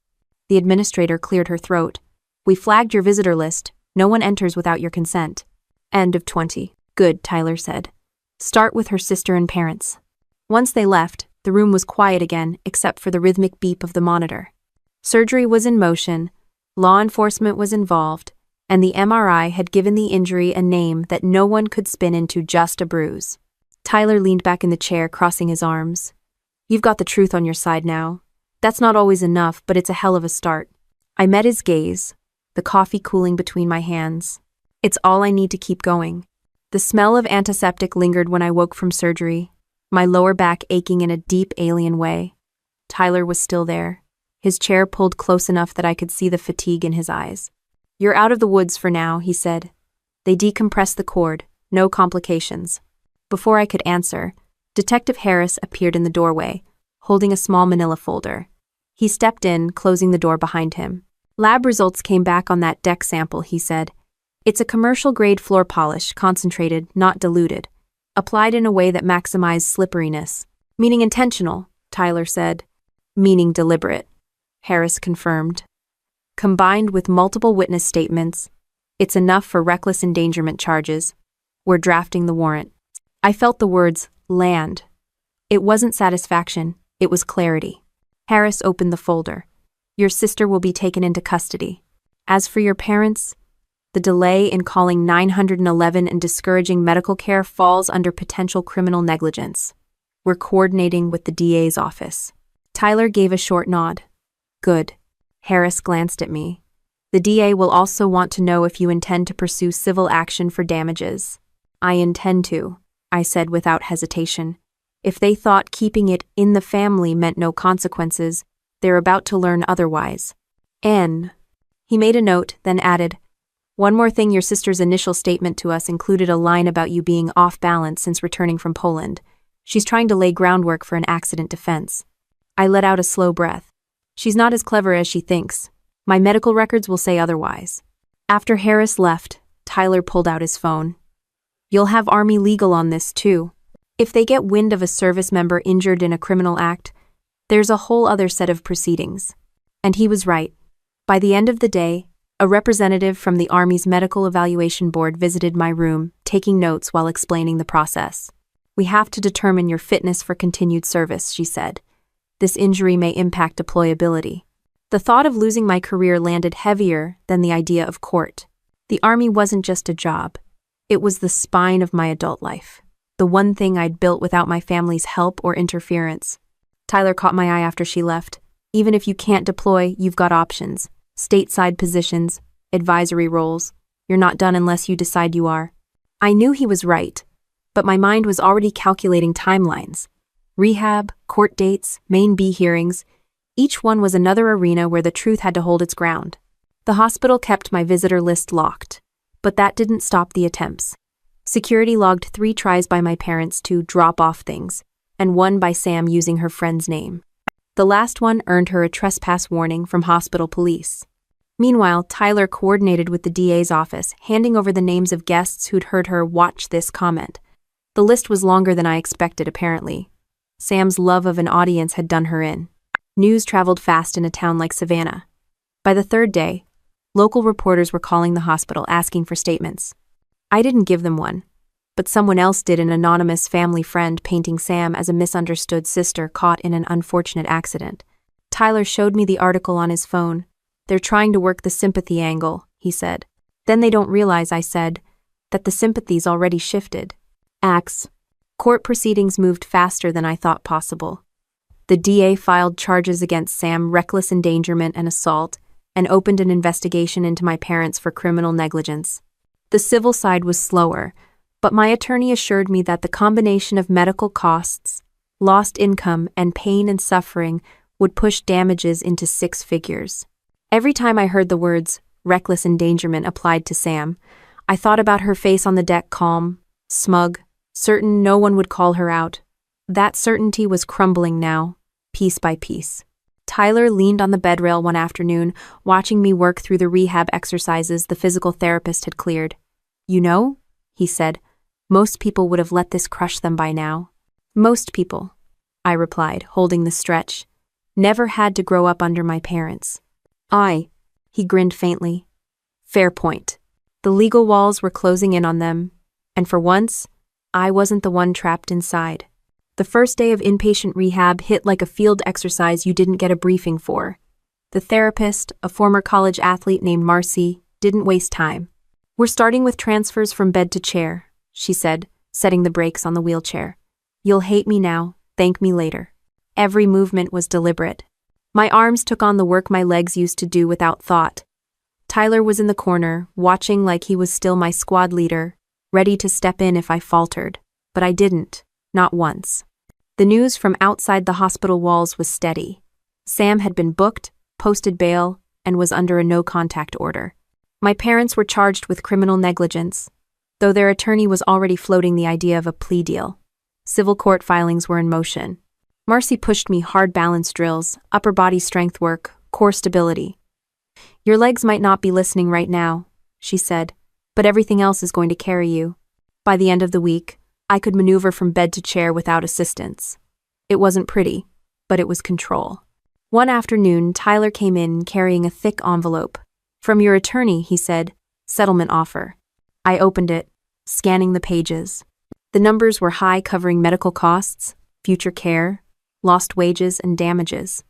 The administrator cleared her throat. We flagged your visitor list. No one enters without your consent. End of 20. Good, Tyler said. Start with her sister and parents. Once they left, the room was quiet again, except for the rhythmic beep of the monitor. Surgery was in motion, law enforcement was involved, and the MRI had given the injury a name that no one could spin into just a bruise. Tyler leaned back in the chair, crossing his arms. You've got the truth on your side now. That's not always enough, but it's a hell of a start. I met his gaze, the coffee cooling between my hands. It's all I need to keep going. The smell of antiseptic lingered when I woke from surgery, my lower back aching in a deep alien way. Tyler was still there, his chair pulled close enough that I could see the fatigue in his eyes. You're out of the woods for now, he said. They decompressed the cord, no complications. Before I could answer, Detective Harris appeared in the doorway, holding a small manila folder. He stepped in, closing the door behind him. Lab results came back on that deck sample, he said. It's a commercial-grade floor polish, concentrated, not diluted, applied in a way that maximized slipperiness. Meaning intentional, Tyler said. Meaning deliberate, Harris confirmed. Combined with multiple witness statements, it's enough for reckless endangerment charges. We're drafting the warrant. I felt the words, land. It wasn't satisfaction, it was clarity. Harris opened the folder. Your sister will be taken into custody. As for your parents, the delay in calling 911 and discouraging medical care falls under potential criminal negligence. We're coordinating with the DA's office. Tyler gave a short nod. Good. Harris glanced at me. The DA will also want to know if you intend to pursue civil action for damages. I intend to, I said without hesitation. If they thought keeping it in the family meant no consequences, they're about to learn otherwise. N. He made a note, then added, "One more thing, your sister's initial statement to us included a line about you being off balance since returning from Poland. She's trying to lay groundwork for an accident defense." I let out a slow breath. She's not as clever as she thinks. My medical records will say otherwise. After Harris left, Tyler pulled out his phone. "You'll have Army legal on this too. If they get wind of a service member injured in a criminal act, there's a whole other set of proceedings." And he was right. By the end of the day, a representative from the Army's Medical Evaluation Board visited my room, taking notes while explaining the process. "We have to determine your fitness for continued service," she said. "This injury may impact deployability." The thought of losing my career landed heavier than the idea of court. The Army wasn't just a job. It was the spine of my adult life. The one thing I'd built without my family's help or interference. Tyler caught my eye after she left. "Even if you can't deploy, you've got options. Stateside positions, advisory roles. You're not done unless you decide you are." I knew he was right, but my mind was already calculating timelines. Rehab, court dates, Main B hearings. Each one was another arena where the truth had to hold its ground. The hospital kept my visitor list locked, but that didn't stop the attempts. Security logged 3 tries by my parents to drop off things, and 1 by Sam using her friend's name. The last one earned her a trespass warning from hospital police. Meanwhile, Tyler coordinated with the DA's office, handing over the names of guests who'd heard her "watch this" comment. The list was longer than I expected, apparently. Sam's love of an audience had done her in. News traveled fast in a town like Savannah. By the 3rd day, local reporters were calling the hospital asking for statements. I didn't give them one, but someone else did, an anonymous family friend painting Sam as a misunderstood sister caught in an unfortunate accident. Tyler showed me the article on his phone. "They're trying to work the sympathy angle," he said. "Then they don't realize," I said, "that the sympathy's already shifted." Court proceedings moved faster than I thought possible. The DA filed charges against Sam, reckless endangerment and assault, and opened an investigation into my parents for criminal negligence. The civil side was slower, but my attorney assured me that the combination of medical costs, lost income, and pain and suffering would push damages into 6 figures. Every time I heard the words "reckless endangerment" applied to Sam, I thought about her face on the deck, calm, smug, certain no one would call her out. That certainty was crumbling now, piece by piece. Tyler leaned on the bedrail one afternoon, watching me work through the rehab exercises the physical therapist had cleared. "You know," he said, "most people would have let this crush them by now." "Most people," I replied, holding the stretch, "never had to grow up under my parents." He grinned faintly. "Fair point." The legal walls were closing in on them, and for once, I wasn't the one trapped inside. The first day of inpatient rehab hit like a field exercise you didn't get a briefing for. The therapist, a former college athlete named Marcy, didn't waste time. "We're starting with transfers from bed to chair," she said, setting the brakes on the wheelchair. "You'll hate me now, thank me later." Every movement was deliberate. My arms took on the work my legs used to do without thought. Tyler was in the corner, watching like he was still my squad leader, ready to step in if I faltered. But I didn't, not once. The news from outside the hospital walls was steady. Sam had been booked, posted bail, and was under a no-contact order. My parents were charged with criminal negligence, though their attorney was already floating the idea of a plea deal. Civil court filings were in motion. Marcy pushed me hard balance drills, upper body strength work, core stability. "Your legs might not be listening right now," she said, "but everything else is going to carry you." By the end of the week, I could maneuver from bed to chair without assistance. It wasn't pretty, but it was control. One afternoon, Tyler came in carrying a thick envelope. "From your attorney," he said, "settlement offer." I opened it, scanning the pages. The numbers were high, covering medical costs, future care, lost wages, and damages.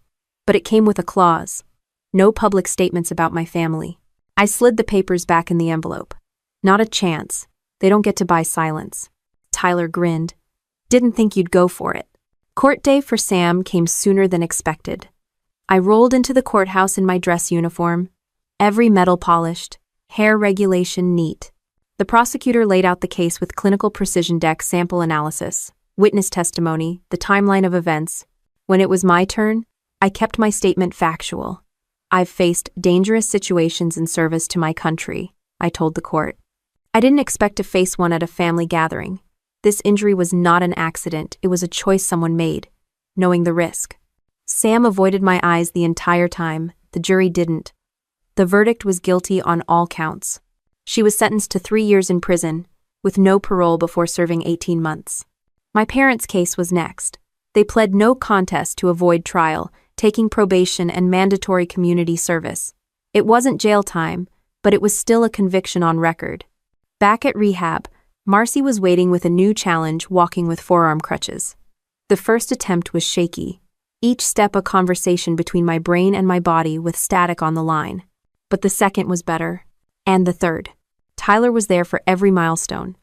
But it came with a clause: no public statements about my family. I slid the papers back in the envelope. Not a chance. They don't get to buy silence. Tyler grinned. "Didn't think you'd go for it." Court day for Sam came sooner than expected. I rolled into the courthouse in my dress uniform, every metal polished, hair regulation neat. The prosecutor laid out the case with clinical precision deck sample analysis, witness testimony, the timeline of events. When it was my turn, I kept my statement factual. I've faced dangerous situations in service to my country, I told the court. I didn't expect to face one at a family gathering. This injury was not an accident, it was a choice someone made, knowing the risk. Sam avoided my eyes the entire time, the jury didn't. The verdict was guilty on all counts. She was sentenced to 3 years in prison, with no parole before serving 18 months. My parents' case was next. They pled no contest to avoid trial, taking probation and mandatory community service. It wasn't jail time, but it was still a conviction on record. Back at rehab, Marcy was waiting with a new challenge, walking with forearm crutches. The first attempt was shaky, each step a conversation between my brain and my body with static on the line. But the second was better. And the third. Tyler was there for every milestone.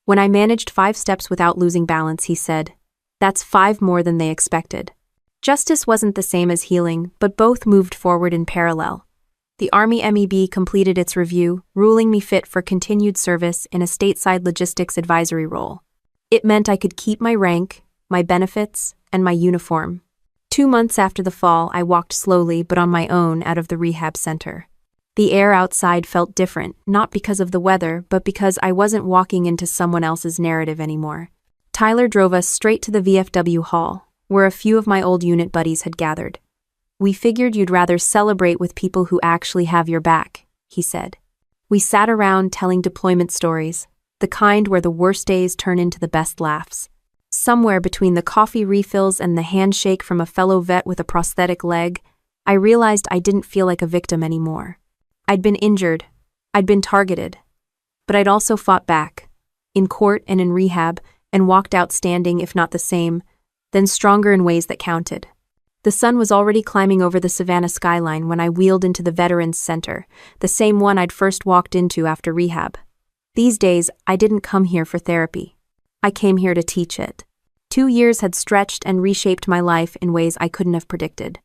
When I managed 5 steps without losing balance, he said, "That's 5 more than they expected." Justice wasn't the same as healing, but both moved forward in parallel. The Army MEB completed its review, ruling me fit for continued service in a stateside logistics advisory role. It meant I could keep my rank, my benefits, and my uniform. 2 months after the fall, I walked slowly but on my own out of the rehab center. The air outside felt different, not because of the weather, but because I wasn't walking into someone else's narrative anymore. Tyler drove us straight to the VFW hall, where a few of my old unit buddies had gathered. "We figured you'd rather celebrate with people who actually have your back," he said. We sat around telling deployment stories, the kind where the worst days turn into the best laughs. Somewhere between the coffee refills and the handshake from a fellow vet with a prosthetic leg, I realized I didn't feel like a victim anymore. I'd been injured, I'd been targeted, but I'd also fought back, in court and in rehab, and walked out standing, if not the same, then stronger in ways that counted. The sun was already climbing over the Savannah skyline when I wheeled into the Veterans Center, the same one I'd first walked into after rehab. These days, I didn't come here for therapy. I came here to teach it. 2 years had stretched and reshaped my life in ways I couldn't have predicted.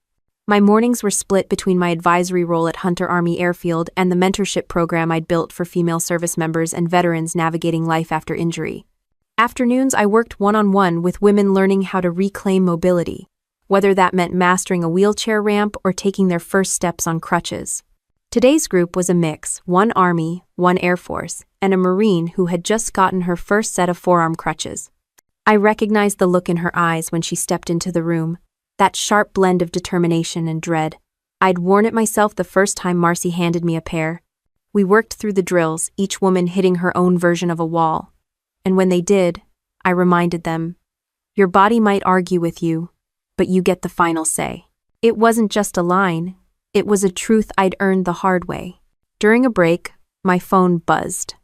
My mornings were split between my advisory role at Hunter Army Airfield and the mentorship program I'd built for female service members and veterans navigating life after injury. Afternoons, I worked one-on-one with women learning how to reclaim mobility, whether that meant mastering a wheelchair ramp or taking their first steps on crutches. Today's group was a mix, 1 Army, 1 Air Force, and a Marine who had just gotten her first set of forearm crutches. I recognized the look in her eyes when she stepped into the room, that sharp blend of determination and dread. I'd worn it myself the first time Marcy handed me a pair. We worked through the drills, each woman hitting her own version of a wall. And when they did, I reminded them, "Your body might argue with you, but you get the final say." It wasn't just a line, it was a truth I'd earned the hard way. During a break, my phone buzzed.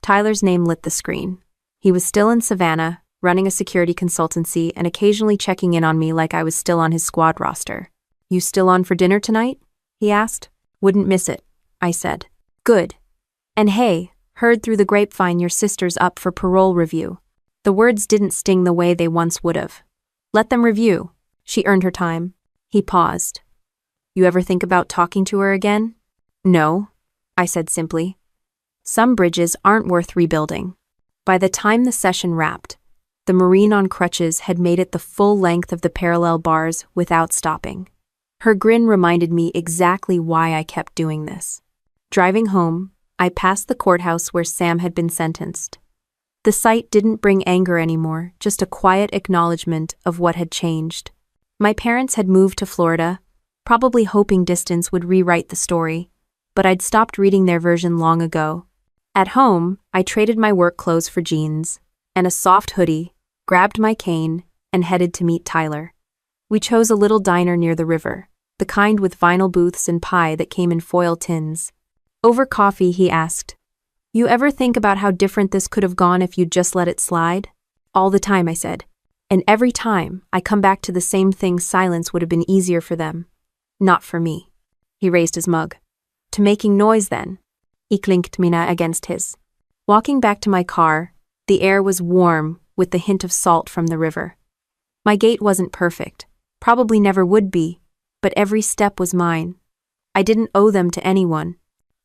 Tyler's name lit the screen. He was still in Savannah, running a security consultancy and occasionally checking in on me like I was still on his squad roster. "You still on for dinner tonight?" he asked. "Wouldn't miss it," I said. "Good. And hey, heard through the grapevine your sister's up for parole review." The words didn't sting the way they once would have. "Let them review. She earned her time." He paused. "You ever think about talking to her again?" "No," I said simply. Some bridges aren't worth rebuilding. By the time the session wrapped, the Marine on crutches had made it the full length of the parallel bars without stopping. Her grin reminded me exactly why I kept doing this. Driving home, I passed the courthouse where Sam had been sentenced. The sight didn't bring anger anymore, just a quiet acknowledgement of what had changed. My parents had moved to Florida, probably hoping distance would rewrite the story, but I'd stopped reading their version long ago. At home, I traded my work clothes for jeans and a soft hoodie, grabbed my cane, and headed to meet Tyler. We chose a little diner near the river, the kind with vinyl booths and pie that came in foil tins. Over coffee, he asked, "You ever think about how different this could have gone if you'd just let it slide?" "All the time," I said. "And every time, I come back to the same thing: silence would have been easier for them. Not for me." He raised his mug. "To making noise, then." He clinked mina against his. Walking back to my car, the air was warm with the hint of salt from the river. My gait wasn't perfect, probably never would be, but every step was mine. I didn't owe them to anyone.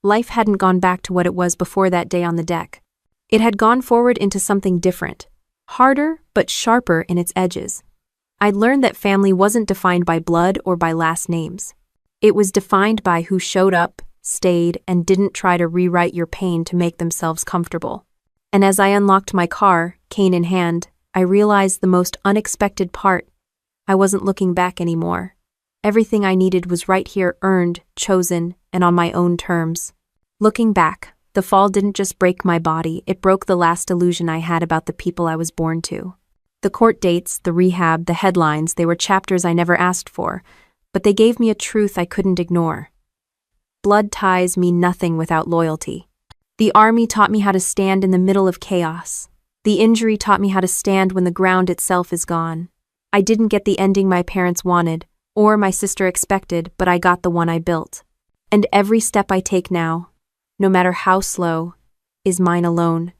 Life hadn't gone back to what it was before that day on the deck. It had gone forward into something different, harder but sharper in its edges. I'd learned that family wasn't defined by blood or by last names. It was defined by who showed up, stayed, and didn't try to rewrite your pain to make themselves comfortable. And as I unlocked my car, cane in hand, I realized the most unexpected part. I wasn't looking back anymore. Everything I needed was right here, earned, chosen, and on my own terms. Looking back, the fall didn't just break my body, it broke the last illusion I had about the people I was born to. The court dates, the rehab, the headlines, they were chapters I never asked for, but they gave me a truth I couldn't ignore. Blood ties mean nothing without loyalty. The army taught me how to stand in the middle of chaos. The injury taught me how to stand when the ground itself is gone. I didn't get the ending my parents wanted, or my sister expected, but I got the one I built. And every step I take now, no matter how slow, is mine alone.